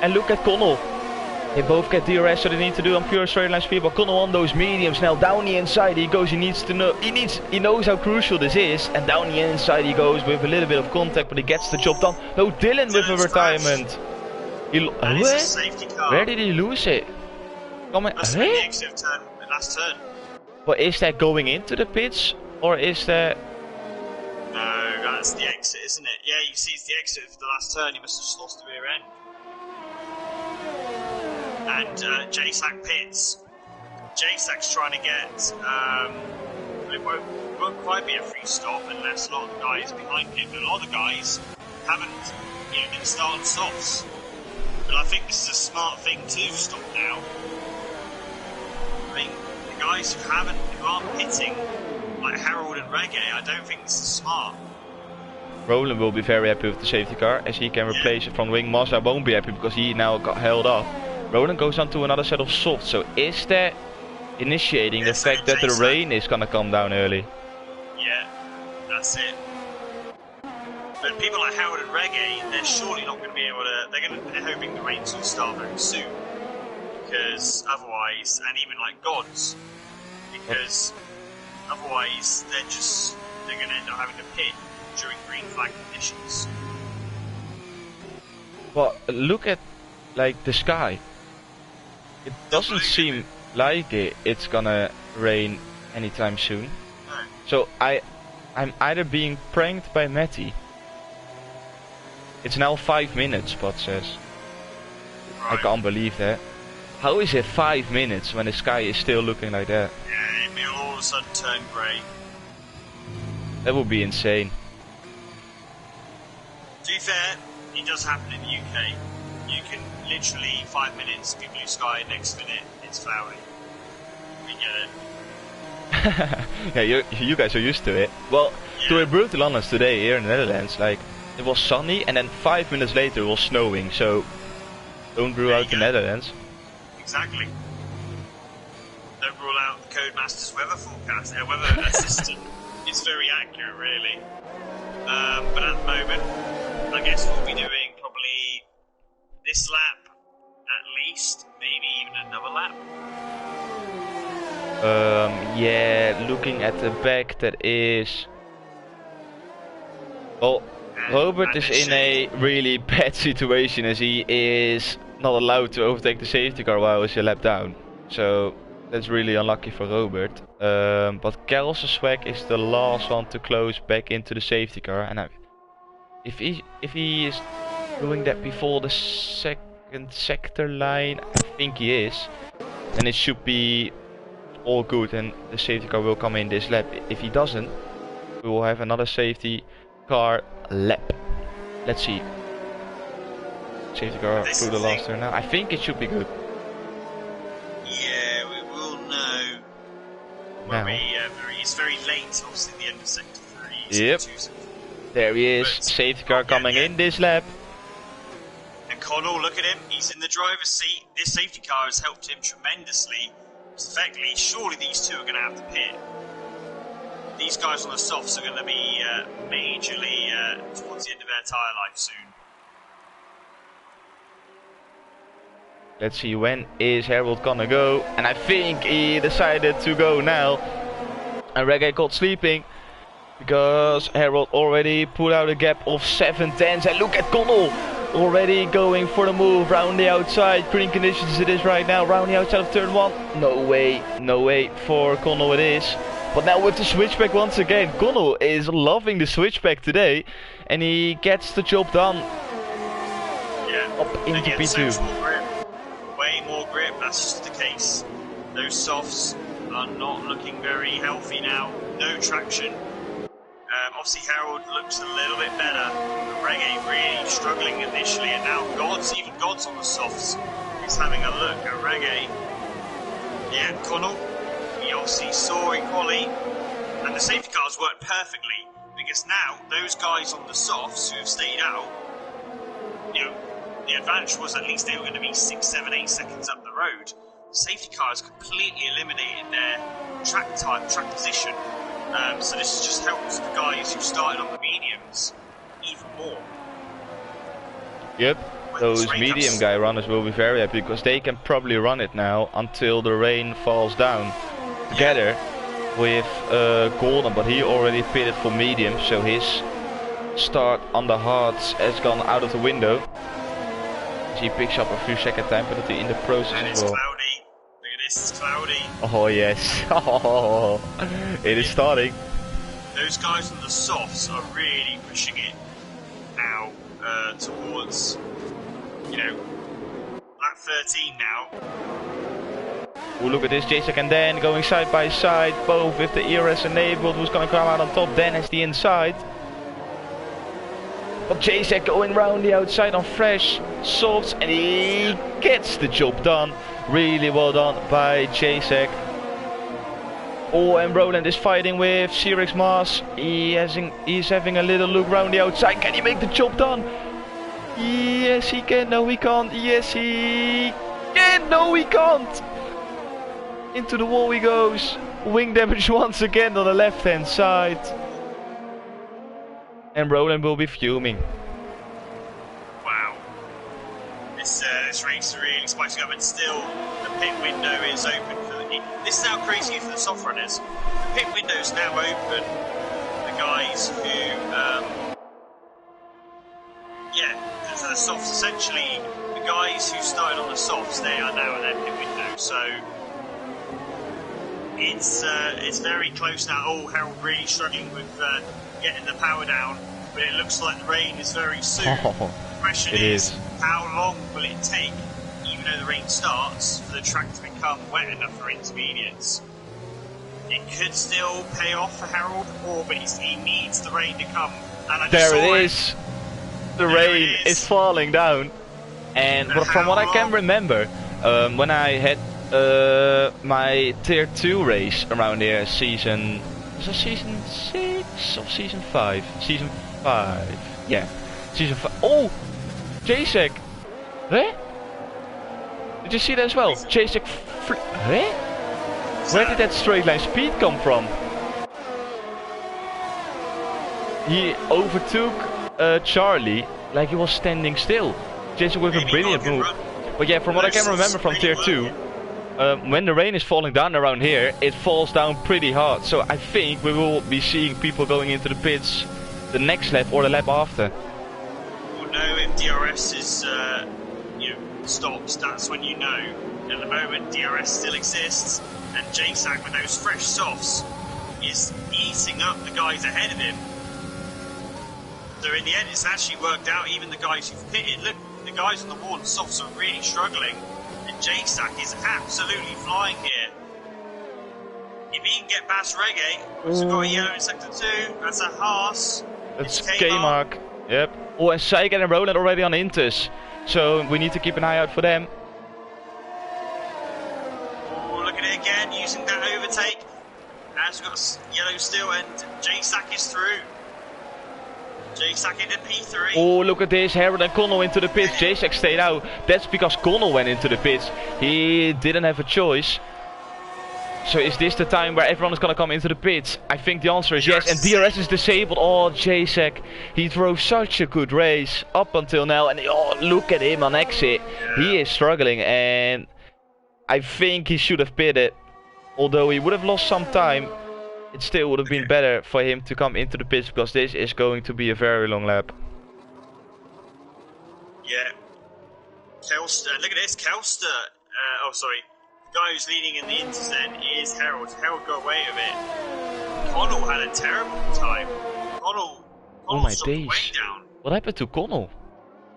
And look at Connell. They both get DRS, so they need to do on pure straight line speed. But Connell on those mediums now down the inside he goes. He needs to know. He knows how crucial this is, and down the inside he goes with a little bit of contact, but he gets the job done. No, Dylan with a retirement. Where did he lose it? That's the exit of turn, the last turn. But is that going into the pits, or is that? No, that's the exit, isn't it? Yeah, you see, it's the exit of the last turn. He must have just lost the rear end. And JSAC pits. JSAC's trying to get. It won't quite be a free stop unless a lot of the guys behind him. But a lot of the guys haven't, been starting softs. But I think this is a smart thing to stop now. I mean, the guys who aren't pitting, like Harold and Reggae, I don't think this is smart. Roland will be very happy with the safety car as he can replace it from wing. Mazda won't be happy because he now got held up. Roland goes on to another set of softs, so is that initiating the fact that the rain is gonna come down early? Yeah, that's it. But people like Howard and Reggae, they're surely not going to be able to. They're hoping the rains will start very soon, because otherwise, and even like Gods, because otherwise they're going to end up having to pit during green flag conditions. But look at the sky. It doesn't seem like it's gonna rain anytime soon. No. So I'm either being pranked by Matty. It's now 5 minutes, Spot says. Right. I can't believe that. How is it 5 minutes when the sky is still looking like that? Yeah, it will all of a sudden turn grey. That would be insane. To be fair, it does happen in the UK. You can literally 5 minutes be blue sky, next minute it's cloudy. We get it. Yeah, you guys are used to it. Well, yeah. To be brutally honest, today here in the Netherlands, it was sunny and then 5 minutes later it was snowing. So don't rule out the Netherlands. Exactly. Don't rule out the Codemaster's weather forecast. Their weather assistant is very accurate, really. But at the moment, I guess we'll be doing probably this lap at least, maybe even another lap. Yeah, looking at the back, that is. Well, Robert is in a really bad situation as he is not allowed to overtake the safety car while he's a lap down. So that's really unlucky for Robert. But Karel's swag is the last one to close back into the safety car, and if he is doing that before the second sector line, I think he is, then it should be all good and the safety car will come in this lap. If he doesn't, we will have another safety car lap. Let's see. Safety car through the last turn now. I think it should be good. Yeah, we will know when it's very late, obviously, at the end of sector 3. Yep. There he is. But safety car coming in this lap. And Connell, look at him. He's in the driver's seat. This safety car has helped him tremendously. Effectively, surely these two are going to have to pit. These guys on the softs are going to be majorly towards the end of their tyre life soon. Let's see, when is Harold gonna go? And I think he decided to go now. And Reggae caught sleeping because Harold already put out a gap of 7/10. And look at Connell already going for the move round the outside. Green conditions it is right now, round the outside of turn 1. No way for Connell it is. But now with the switchback once again, Connell is loving the switchback today. And he gets the job done. Yeah, up into P2. Way more grip, that's just the case. Those softs are not looking very healthy now. No traction. Obviously Harold looks a little bit better. But Reggae really struggling initially, and now even God's on the softs. He's having a look at Reggae. Yeah, Connell, he obviously saw in quali, and the safety cars worked perfectly, because now those guys on the softs who have stayed out, you know, the advantage was at least they were going to be 6, 7, 8 seconds up the road. The safety cars completely eliminated their track time, track position. So this just helps the guys who started on the mediums even more. Yep, those medium guy runners will be very happy because they can probably run it now until the rain falls down together with Golden, but he already pitted for medium, so his start on the hards has gone out of the window. He picks up a few second time penalty in the process and as well. It's cloudy. Look at this, it's cloudy. Oh yes. Oh, it is starting. Those guys on the softs are really pushing it now towards, you know, lap 13 now. Oh, look at this, Jacek and Dan going side by side, both with the ERS enabled. Who's gonna come out on top? Dan has the inside. But Jacek going round the outside on fresh softs, and he gets the job done. Really well done by Jacek. Oh, and Roland is fighting with Cyrix Maas. He's having a little look round the outside. Can he make the job done? Yes, he can. No, he can't. Yes, he can. No, he can't. Into the wall he goes. Wing damage once again on the left-hand side. And Roland will be fuming. Wow. This race is really spicing up, and still the pit window is open for the... This is how crazy for the soft runners. The pit window is now open. The guys who... so the softs, essentially, the guys who started on the softs, they are now at their pit window, so... It's very close now. Oh, Harold really struggling with getting the power down, but it looks like the rain is very soon. The question is, how long will it take, even though the rain starts, for the track to become wet enough for intermediates? It could still pay off for Harold, but he needs the rain to come. And I just there it is. The rain is falling down, and from what I can remember, when I had my tier 2 race around here, season... Was it season 6 or season 5? Season 5. Yeah. Season 5. Oh! Jacek! Huh? Did you see that as well? Jacek... Huh? Where did that straight line speed come from? He overtook Charlie like he was standing still. Jacek with a brilliant move. But yeah, from what I can remember from tier 2, when the rain is falling down around here, it falls down pretty hard. So I think we will be seeing people going into the pits the next lap or the lap after. We'll know if DRS is stopped. That's when you know. At the moment, DRS still exists, and JSAG with those fresh softs is eating up the guys ahead of him. So in the end, it's actually worked out. Even the guys who've pitted, look, the guys on the wall and softs are really struggling. And J-Sack is absolutely flying here. If he can get past Reggae, who's got a yellow in sector 2, that's a Haas. That's K-Mark. Yep. Oh, and Saigan and Roland already on Intus. So we need to keep an eye out for them. Oh, look at it again, using that overtake. As we've got yellow still, and J-Sack is through. J-Sack into P3. Oh, look at this. Harold and Connell into the pits. J-Sack stayed out. That's because Connell went into the pits. He didn't have a choice. So is this the time where everyone is going to come into the pits? I think the answer is yes. And DRS is disabled. Oh, J-Sack. He drove such a good race up until now. And oh, look at him on exit. He is struggling. And I think he should have pitted. Although he would have lost some time, it still would have been better for him to come into the pits. Because this is going to be a very long lap. Yeah. Kelster. Look at this. Kelster. Oh, sorry. The guy who's leading in the Inters then is Harold. Harold got away with it. Connell had a terrible time. Connell Oh my dropped days. way down. What happened to Connell?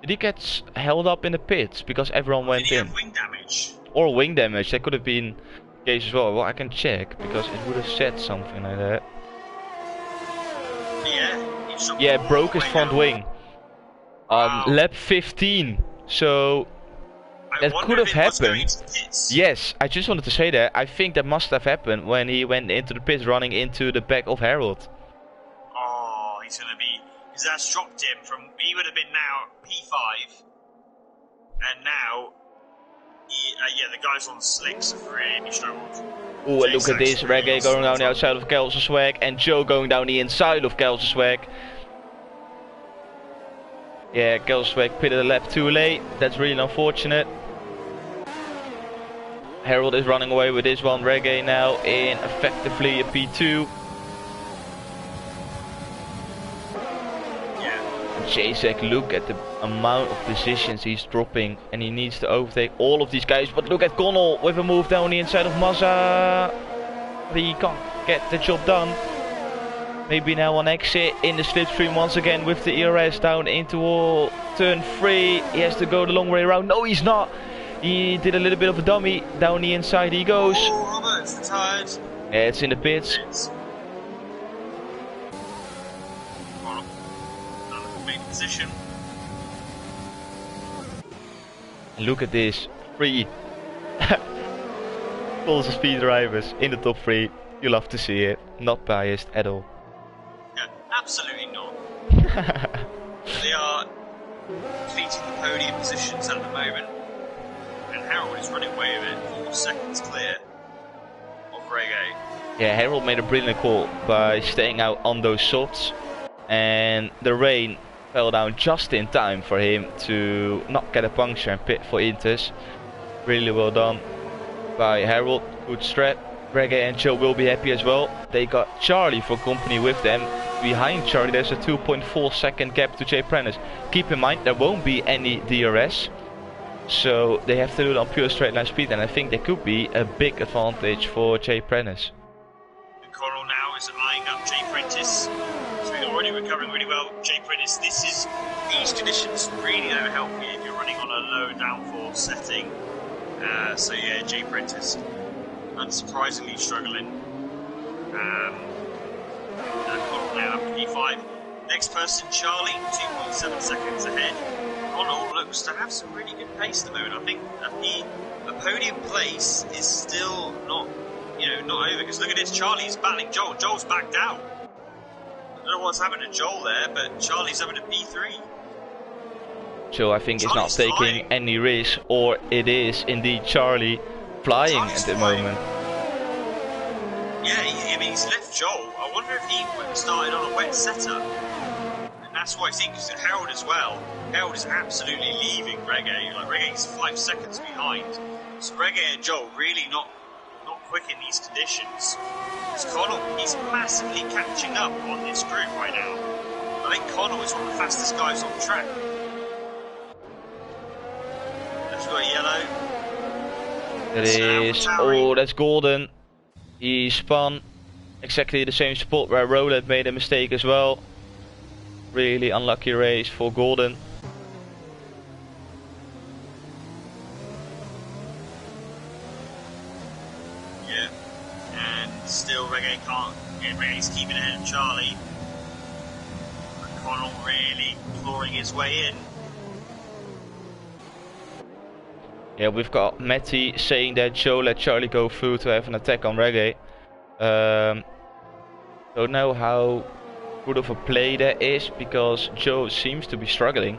Did he get held up in the pits because everyone went Did he in? have wing damage? Or wing damage, that could have been the case as well. Well, I can check because it would have said something like that. Yeah, broke his front wing on Wow. lap 15. So that could have happened. Yes, I just wanted to say that. I think that must have happened when he went into the pits running into the back of Harold. Oh, he's going to be... Because that's dropped him from... He would have been now P5. And now... yeah, the guys on slicks have really struggled. Oh, and look at this. Reggae going down the outside of Kelsensweg and Joe going down the inside of Kelsensweg. Yeah, Kelsensweg pitted a lap too late. That's really unfortunate. Harold is running away with this one. Reggae now in effectively a P2. J-Sack, look at the amount of positions he's dropping, and he needs to overtake all of these guys. But look at Connell with a move down the inside of Mazza. He can't get the job done. Maybe now on exit in the slipstream once again with the ERS down into turn 3. He has to go the long way around. No, he's not. He did a little bit of a dummy. Down the inside he goes. Oh, Robert's retired. Yeah, it's in the pits. Position. Look at this, 3 full speed drivers in the top 3. You love to see it, not biased at all. Yeah, absolutely not. They are completing the podium positions at the moment, and Harold is running away with it, 4 seconds clear of Reggae. Yeah, Harold made a brilliant call by staying out on those softs, and the rain fell down just in time for him to not get a puncture and pit for Inters. Really well done by Harold. Good strat. Reggae and Joe will be happy as well. They got Charlie for company with them. Behind Charlie there's a 2.4 second gap to Jay Prentice. Keep in mind there won't be any DRS, so they have to do it on pure straight line speed, and I think there could be a big advantage for Jay Prentice. And Coral now is eyeing up Jay Prentice. Already recovering really well. Jay Prentice, these conditions really don't help you if you're running on a low downforce setting. So yeah, Jay Prentice, unsurprisingly struggling. Now P5. Next person, Charlie, 2.7 seconds ahead. Connell looks to have some really good pace at the moment. I think the podium place is still not over, because look at this. Charlie's battling Joel. Joel's backed out. I don't know what's happened to Joel there, but Charlie's having a P3. Joe, I think, is not taking flying. any risk, or it is indeed Charlie flying Charlie's at the flying. moment. Yeah, he's left Joel. I wonder if he started on a wet setup. And that's why I think, because Harold as well. Harold is absolutely leaving Reggae. Like, Reggae's 5 seconds behind. So Reggae and Joel really not quick in these conditions. Connell, he's massively catching up on this group right now. I think Connell is one of the fastest guys on the track. Let's go yellow. It is. Oh, that's Golden. He spun exactly the same spot where Roland made a mistake as well. Really unlucky race for Golden. Yeah. And still Reggae can't. Yeah, Reggae's keeping ahead of Charlie. Connell really clawing his way in. Yeah, we've got Matty saying that Joe let Charlie go through to have an attack on Reggae. Don't know how good of a play that is, because Joe seems to be struggling.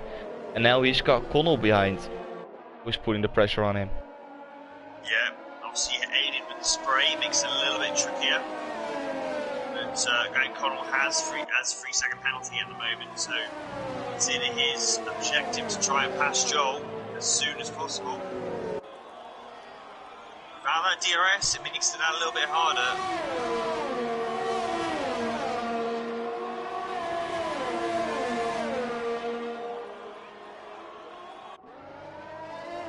And now he's got Connell behind, who's putting the pressure on him. Yeah, obviously aided with the spray, makes it a little bit trickier. But Grant Connell has 3-second penalty at the moment, so it's in his objective to try and pass Joel as soon as possible. Without that DRS, it makes it that a little bit harder.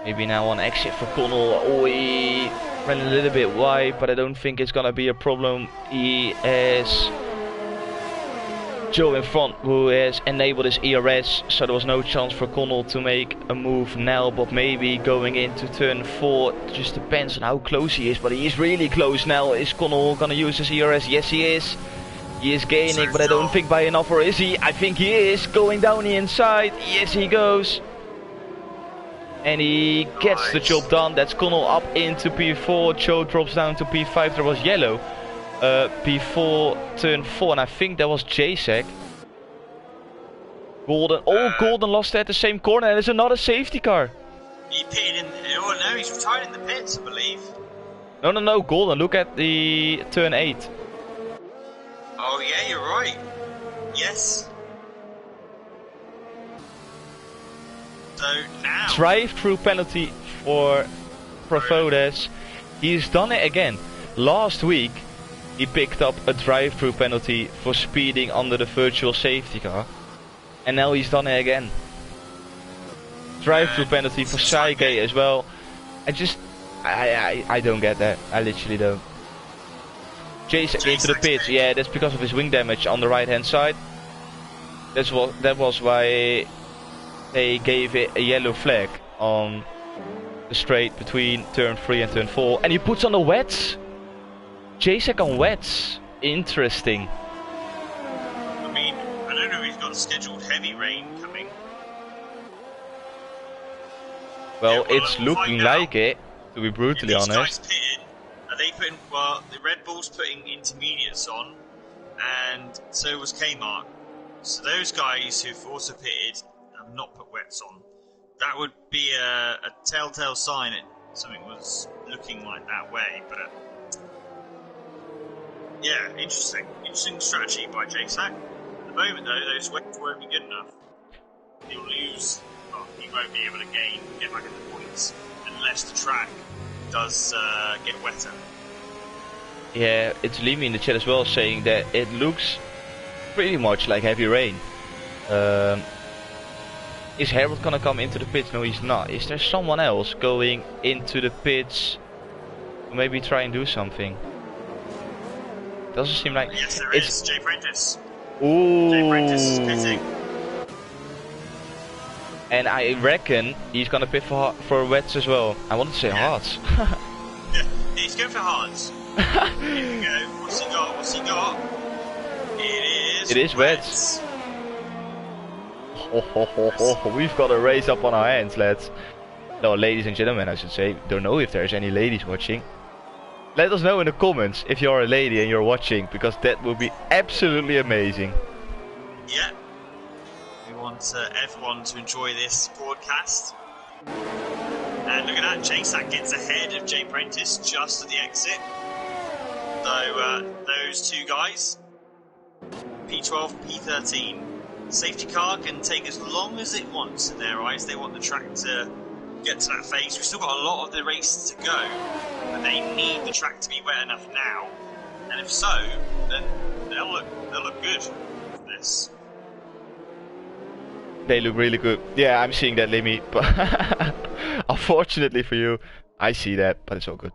Maybe now on exit for Connell. Oh, he ran a little bit wide, but I don't think it's gonna be a problem. He has Joe in front, who has enabled his ERS, so there was no chance for Connell to make a move now. But maybe going into turn 4, it just depends on how close he is. But he is really close now. Is Connell gonna use his ERS? Yes, he is. He is gaining, but I don't think by enough, or is he? I think he is going down the inside. Yes, he goes. And he gets the job done. That's Connell up into P4. Joe drops down to P5. There was yellow P4 turn 4, and I think that was JSEC. Golden. Oh, Golden lost at the same corner, and there's another safety car. He pitted in. Oh no, he's retired in the pits, I believe. No, Golden. Look at the turn 8. Oh yeah, you're right. Yes. So now Drive-through penalty for Profodes. He's done it again. Last week he picked up a drive-through penalty for speeding under the virtual safety car, and now he's done it again. Drive-through penalty for Saige as well. I don't get that. I literally don't. Jason into the pits. Yeah, that's because of his wing damage on the right-hand side. That was why they gave it a yellow flag on the straight between turn 3 and turn 4. And he puts on the wets. JSEC on wets. Interesting. I mean, I don't know if he's got scheduled heavy rain coming. Well, yeah, it's looking like it, to be brutally honest. Guys pitted, are they putting, well, the Red Bull's putting intermediates on, and so was Kmart. So those guys who've also pitted have not put wets on. That would be a telltale sign that something was looking like that way, but yeah, interesting strategy by JSAC. At the moment though, those wets won't be good enough. He'll lose, well, he won't be able to get back in the points unless the track does get wetter. Yeah, it's Limi in the chat as well saying that it looks pretty much like heavy rain. Is Harold gonna come into the pits? No, he's not. Is there someone else going into the pits to maybe try and do something? Doesn't seem like... Yes, there is. Jay Prentice. Ooh. Jay Prentice is pitting. And I reckon he's gonna pit for wets as well. I wanted to say hards. Yeah, he's going for hards. Here we go. What's he got? It is wets. We've got a race up on our hands, lads. No, ladies and gentlemen, I should say. Don't know if there's any ladies watching. Let us know in the comments if you're a lady and you're watching, because that would be absolutely amazing. Yeah. We want everyone to enjoy this broadcast. And look at that, JSAC gets ahead of Jay Prentice just at the exit. So those two guys, P12, P13. Safety car can take as long as it wants in their eyes. They want the track to get to that phase. We've still got a lot of the race to go, but they need the track to be wet enough now. And if so, then they'll look good for this. They look really good. Yeah, I'm seeing that, Limmy. But unfortunately for you, I see that, but it's all good.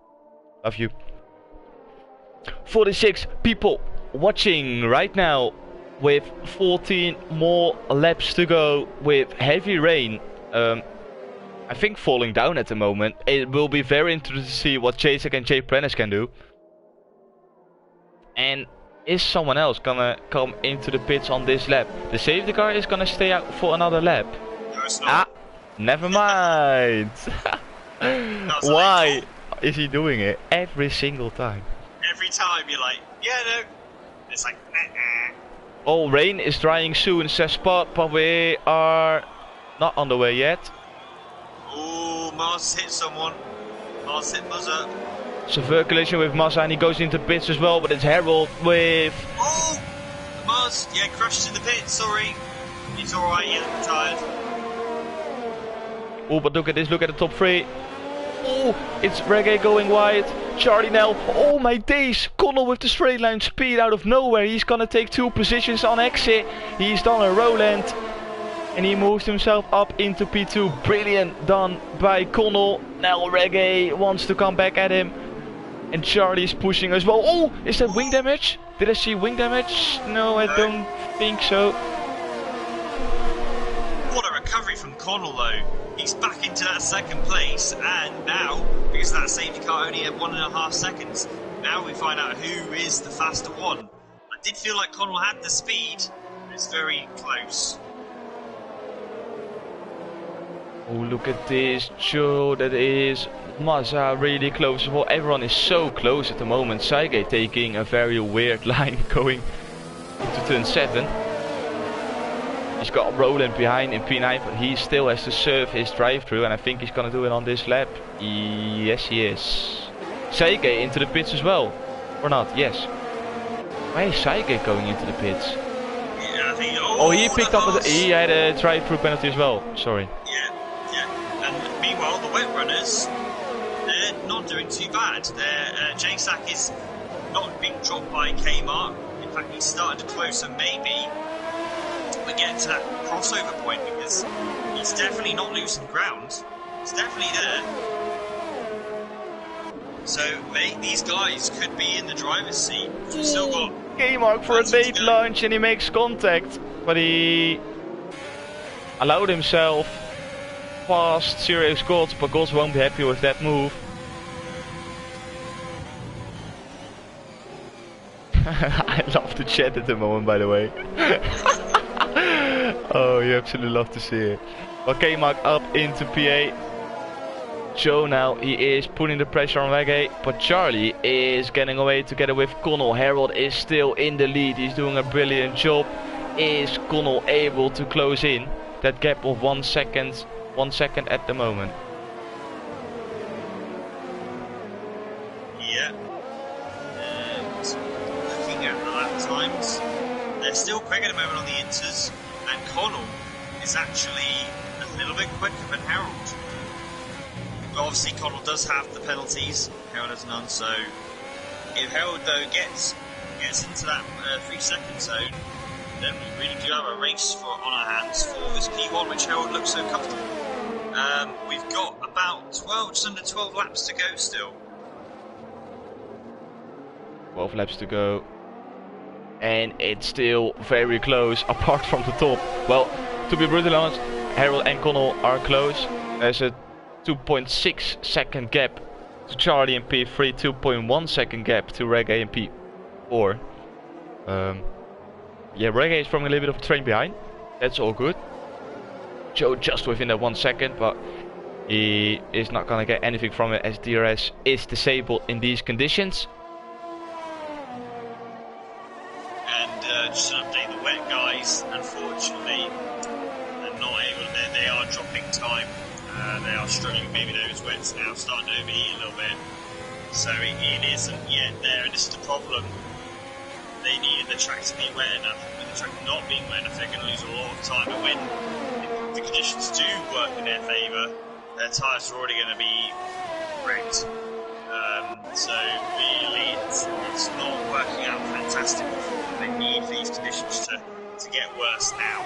Love you. 46 people watching right now, with 14 more laps to go, with heavy rain. I think falling down at the moment. It will be very interesting to see what JSEC and Jay Prentice can do. And is someone else gonna come into the pits on this lap? The safety car is gonna stay out for another lap. No, it's not. Never mind. Why is he doing it every single time? Every time you're like, yeah, no. It's like, Oh, rain is drying soon, says Spot, but we are not on the way yet. Oh, Mars hit someone. Mars hit Buzzer. Severe collision with Massa and he goes into pits as well, but it's Harold with... Oh! Mars, yeah, crashes in the pit, sorry. He's alright, he hasn't retired. Oh, but look at this, look at the top three. Oh, it's Reggae going wide. Charlie now. Oh my days. Connell with the straight line speed out of nowhere. He's gonna take 2 positions on exit. He's done a Roland. And he moves himself up into P2. Brilliant done by Connell. Now Reggae wants to come back at him. And Charlie's pushing as well. Oh, is that wing damage? Did I see wing damage? No, I don't think so. What a recovery from Connell though. He's back into that second place, and now, because that safety car only had 1.5 seconds, now we find out who is the faster one. I did feel like Connell had the speed, but it's very close. Oh, look at this, Joe, that is Mazza really close. Well, everyone is so close at the moment. Saige taking a very weird line going into turn 7. He's got Roland behind in P9, but he still has to serve his drive-through, and I think he's gonna do it on this lap. Yes, he is. Saige into the pits as well, or not? Yes. Why is Saige going into the pits? Yeah, I think. Oh, he picked up. He had a drive-through penalty as well. Sorry. Yeah. And meanwhile, the wet runners, they're not doing too bad. Their JSAC is not being dropped by Kmart. In fact, he's starting to close, so maybe we get to that crossover point, because he's definitely not losing ground. He's definitely there. So these guys could be in the driver's seat. We've still got Kmart for a late launch, and he makes contact, but he allowed himself past Serious Gods, but Gods won't be happy with that move. I love the chat at the moment, by the way. Oh, you absolutely love to see it. Well, K-Mark up into PA. Joe now, he is putting the pressure on Reggae, but Charlie is getting away together with Connell. Harold is still in the lead. He's doing a brilliant job. Is Connell able to close in that gap of 1 second? 1 second at the moment. Yeah. And looking at the lap times, they're still quick at the moment on the inters, and Connell is actually a little bit quicker than Harold. But obviously Connell does have the penalties, Harold has none, so if Harold though gets into that 3 second zone, then we really do have a race on our hands for this P1, which Harold looks so comfortable. We've got about just under 12 laps to go still. 12 laps to go. And it's still very close, apart from the top. Well, to be brutally honest, Harold and Connell are close. There's a 2.6 second gap to Charlie in P3, 2.1 second gap to Reggae in P4. Yeah, Reggae is throwing a little bit of a train behind. That's all good. Joe just within that 1 second, but he is not gonna get anything from it as DRS is disabled in these conditions. And just to update the wet guys, unfortunately, they're not able. They are dropping time. They are struggling. Maybe those wets now starting to overheat a little bit, so it isn't yet there. And this is the problem. They needed the track to be wet enough. With the track not being wet enough, they're going to lose a lot of time. And when the conditions do work in their favour, their tyres are already going to be wrecked. So really, it's not working out fantastic. They need these conditions to get worse now.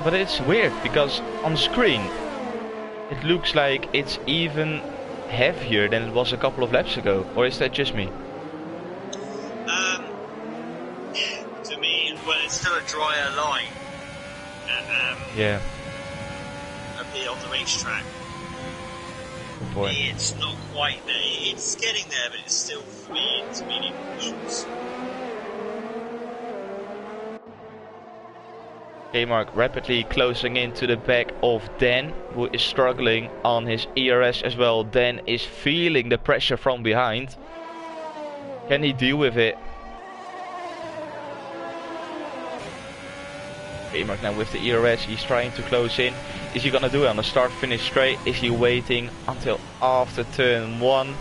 But it's weird because on screen it looks like it's even heavier than it was a couple of laps ago. Or is that just me? To me, well, it's still a drier line. Yeah. Up here on the racetrack. Good point. It's not quite there. It's getting there, but it's still, for me, intermediate conditions. K-Mark rapidly closing into the back of Dan, who is struggling on his ERS as well. Dan is feeling the pressure from behind. Can he deal with it? K-Mark now with the ERS, he's trying to close in. Is he gonna do it on a start-finish straight? Is he waiting until after turn 1?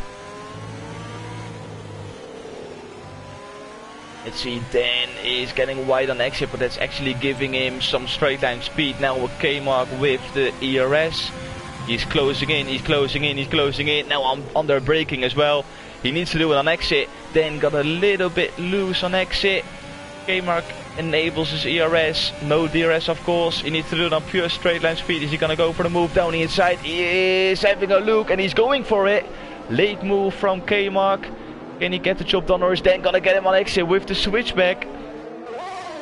Let's see, Dan is getting wide on exit, but that's actually giving him some straight line speed. Now with K-Mark with the ERS. He's closing in, he's closing in, he's closing in. Now I'm under braking as well. He needs to do it on exit. Dan got a little bit loose on exit. K-Mark enables his ERS. No DRS of course. He needs to do it on pure straight line speed. Is he gonna go for the move down the inside? He is having a look and he's going for it. Late move from K-Mark. Can he get the job done, or is Dan gonna get him on exit with the switchback?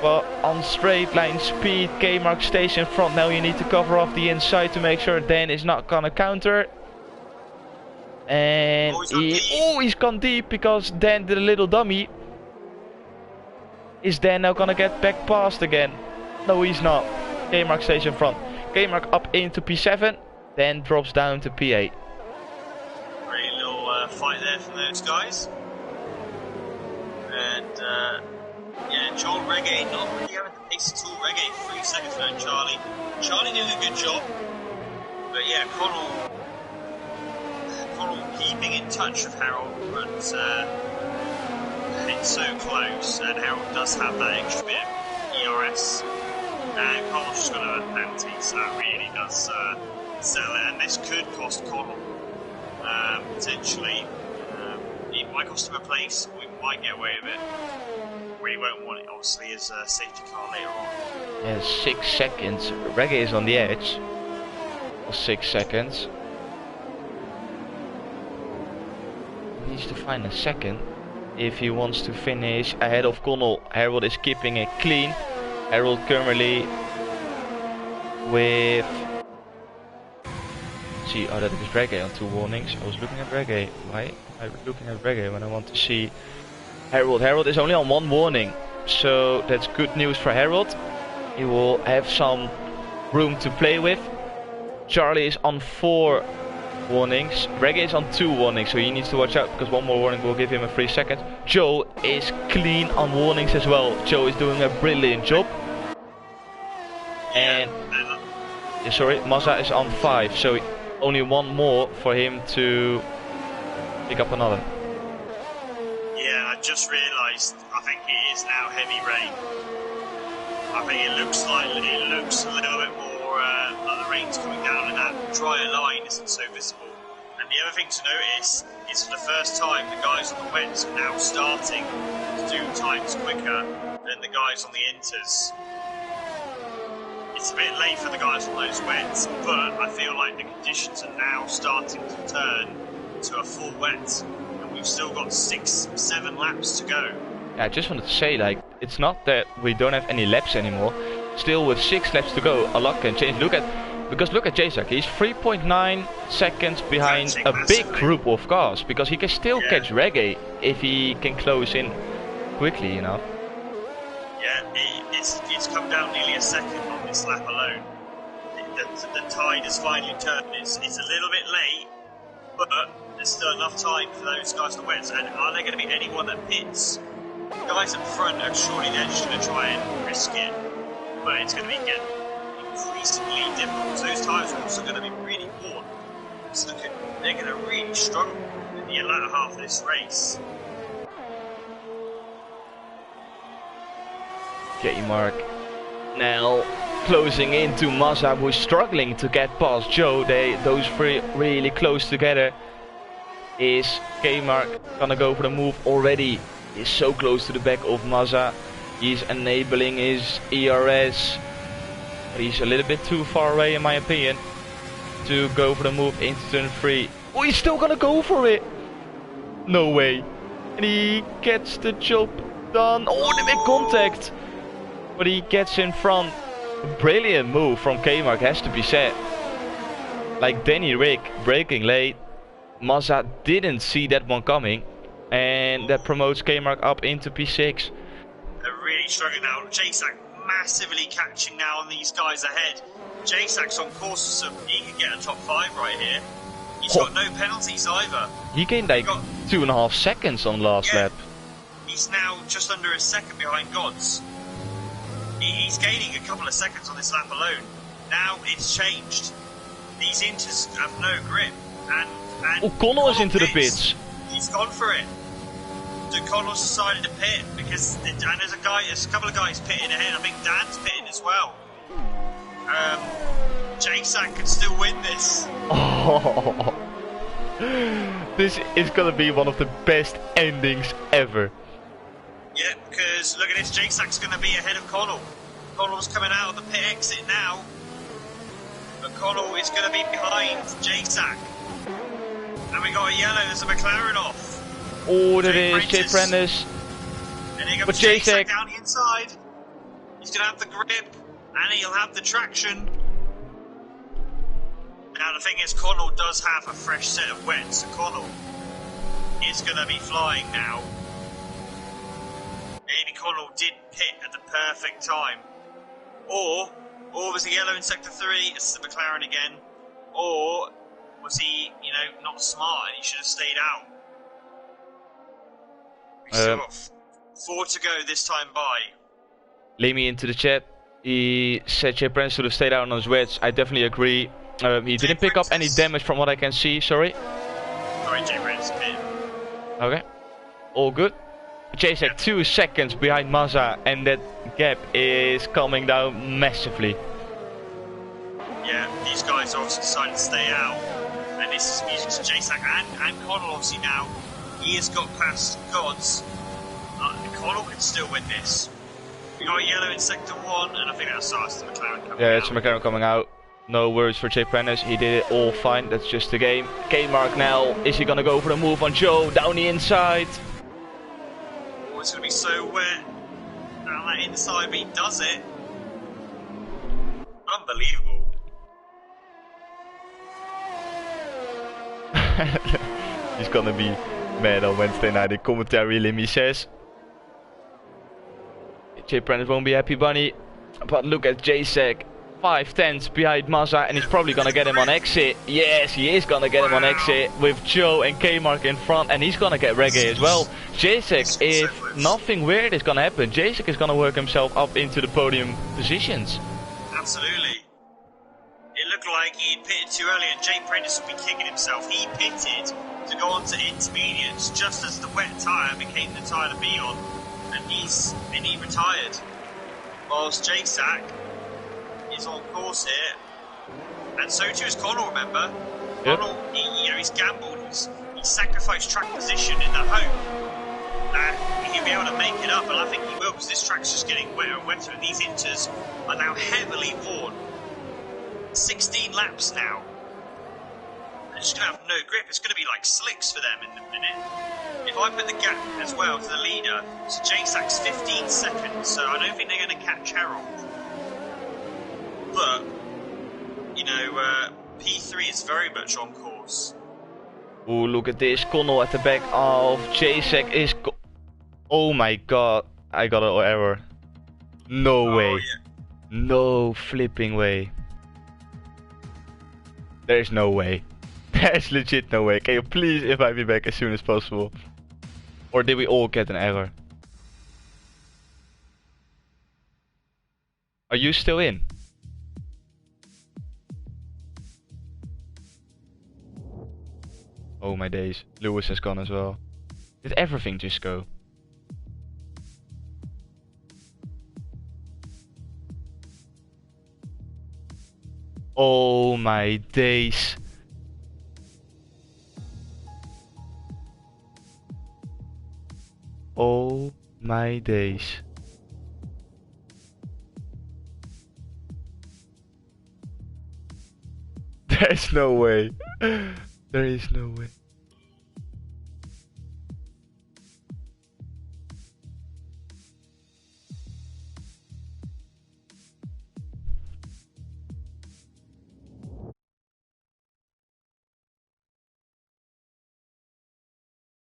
Well, on straight line speed, K-Mark stays in front. Now you need to cover off the inside to make sure Dan is not gonna counter. And he's gone deep because Dan did a little dummy. Is Dan now gonna get back past again? No, he's not. K-Mark stays in front. K-Mark up into P7, then drops down to P8. Great little fight there from those guys. And yeah, Joel Reggae not really having the pace at all. Reggae 3 seconds behind Charlie. Charlie doing a good job. But yeah, Connell keeping in touch with Harold, but it's so close, and Harold does have that extra bit of ERS, and Connell's just got a penalty, so that really does settle it, and this could cost Connell potentially. It might cost him a place, we might get away with it. We won't want it, obviously, as a safety car later on. Yeah, 6 seconds. Reggae is on the edge. 6 seconds. He needs to find a second if he wants to finish ahead of Connell. Harold is keeping it clean. Harold currently with... See, oh, that is Reggae on 2 warnings. I was looking at Reggae. Why am I looking at Reggae when I want to see Harold? Harold is only on 1 warning, so that's good news for Harold. He will have some room to play with. Charlie is on 4 warnings. Reggae is on 2 warnings, so he needs to watch out because 1 more warning will give him a 3 seconds. Joe is clean on warnings as well. Joe is doing a brilliant job. And sorry, Mazza is on 5, so only 1 more for him to pick up another. Yeah, I just realised, I think it is now heavy rain. I think it looks a little bit more like the rain's coming down and that drier line isn't so visible. And the other thing to notice is for the first time the guys on the wets are now starting to do times quicker than the guys on the inters. It's a bit late for the guys on those wets, but I feel like the conditions are now starting to turn to a full wet, and we've still got 6-7 laps to go. Yeah, I just wanted to say, like, it's not that we don't have any laps anymore. Still, with 6 laps to go, a lot can change. Look at Jasak, he's 3.9 seconds behind a big group of cars, because he can still catch Reggae if he can close in quickly, you know. Yeah, it's come down nearly a second on this lap alone. The tide has finally turned. It's a little bit late, but there's still enough time for those guys to win. And are there going to be anyone that pits? The guys up front are surely they're just going to try and risk it, but it's going to be getting increasingly difficult. So those tyres are also going to be really worn. So they're going to really struggle in the latter half of this race. K-Mark now closing into Mazza, who's struggling to get past Joe. Those 3 really close together. Is K-Mark gonna go for the move already? He's so close to the back of Mazza. He's enabling his ERS, but he's a little bit too far away in my opinion to go for the move into turn 3. Oh, he's still gonna go for it! No way. And he gets the job done. Oh, they make contact! But he gets in front. Brilliant move from K-Mark, has to be said. Like Danny Rick braking late. Mazza didn't see that one coming. And that promotes K-Mark up into P6. They're really struggling now. Jasak massively catching now on these guys ahead. J-Sack's on course, so he could get a top 5 right here. He's got no penalties either. He gained like 2.5 seconds on last lap. He's now just under a second behind Gods. He's gaining a couple of seconds on this lap alone. Now it's changed. These inters have no grip. And Connell is into the pits. He's gone for it. So Connell's decided to pit because there's a couple of guys pitting ahead. I think Dan's pitting as well. J-Sack can still win this. Oh. This is gonna be one of the best endings ever. Yeah, because look at this, J-Sack's gonna be ahead of Connell. Connell's coming out of the pit exit now. But Connell is gonna be behind J-Sack. And we got a yellow, there's a McLaren off. Oh, there is Jay Prentice. And here comes J-Sack down the inside. He's gonna have the grip, and he'll have the traction. Now the thing is, Connell does have a fresh set of wets, so Connell is going to be flying now. Maybe Connell did pit at the perfect time. Or was he yellow in Sector 3, it's the McLaren again. Or was he, not smart and he should have stayed out. We still got 4 to go this time by. Leave me into the chat. He said Jay Prentice should have stayed out on his wets. I definitely agree. He didn't pick up any damage from what I can see, sorry. Sorry, Jay Prentice pit. Okay. All good. J-Sack 2 seconds behind Mazza, and that gap is coming down massively. Yeah, these guys obviously decided to stay out. And this is music to J-Sack and Connell obviously now. He has got past Gods. Connell can still win this. We got a yellow in Sector 1, and I think that's the McLaren coming out. Yeah, it's the McLaren coming out. No worries for Jay Prentice, he did it all fine, that's just the game. K-Mark now, is he gonna go for the move on Joe, down the inside? Oh, it's gonna be so wet. Down that inside, but he does it. Unbelievable. He's gonna be mad on Wednesday night in commentary, Limmy says. Jay Prentice won't be happy, Bunny. But look at J-Sack. 5 tenths behind Mazza, and he's probably gonna get him on exit. Yes, he is gonna get him on exit with Joe and K-Mark in front, and he's gonna get Reggae as well. J-Sack, if nothing weird is gonna happen, J-Sack is gonna work himself up into the podium positions. Absolutely. It looked like he pitted too early, and Jay Prentice would be kicking himself. He pitted to go on to intermediates just as the wet tyre became the tyre to be on, and he retired. Whilst J-Sack is on course here, and so too is Connell, remember? Yep. Connell, he's gambled, he sacrificed track position in the hope that he'll be able to make it up, and I think he will, because this track's just getting wetter and wetter, and these inters are now heavily worn. 16 laps now. They're just going to have no grip, it's going to be like slicks for them in a minute. If I put the gap as well to the leader, so J-Sack's 15 seconds, so I don't think they're going to catch Harold. But, P3 is very much on course. Ooh, look at this. Connell at the back of J-Sack is... Oh my god. I got an error. No way. Yeah. No flipping way. There's no way. There's legit no way. Can you please invite me back as soon as possible? Or did we all get an error? Are you still in? Oh my days. Lewis has gone as well. Did everything just go? Oh my days. Oh my days. There's no way. There is no way.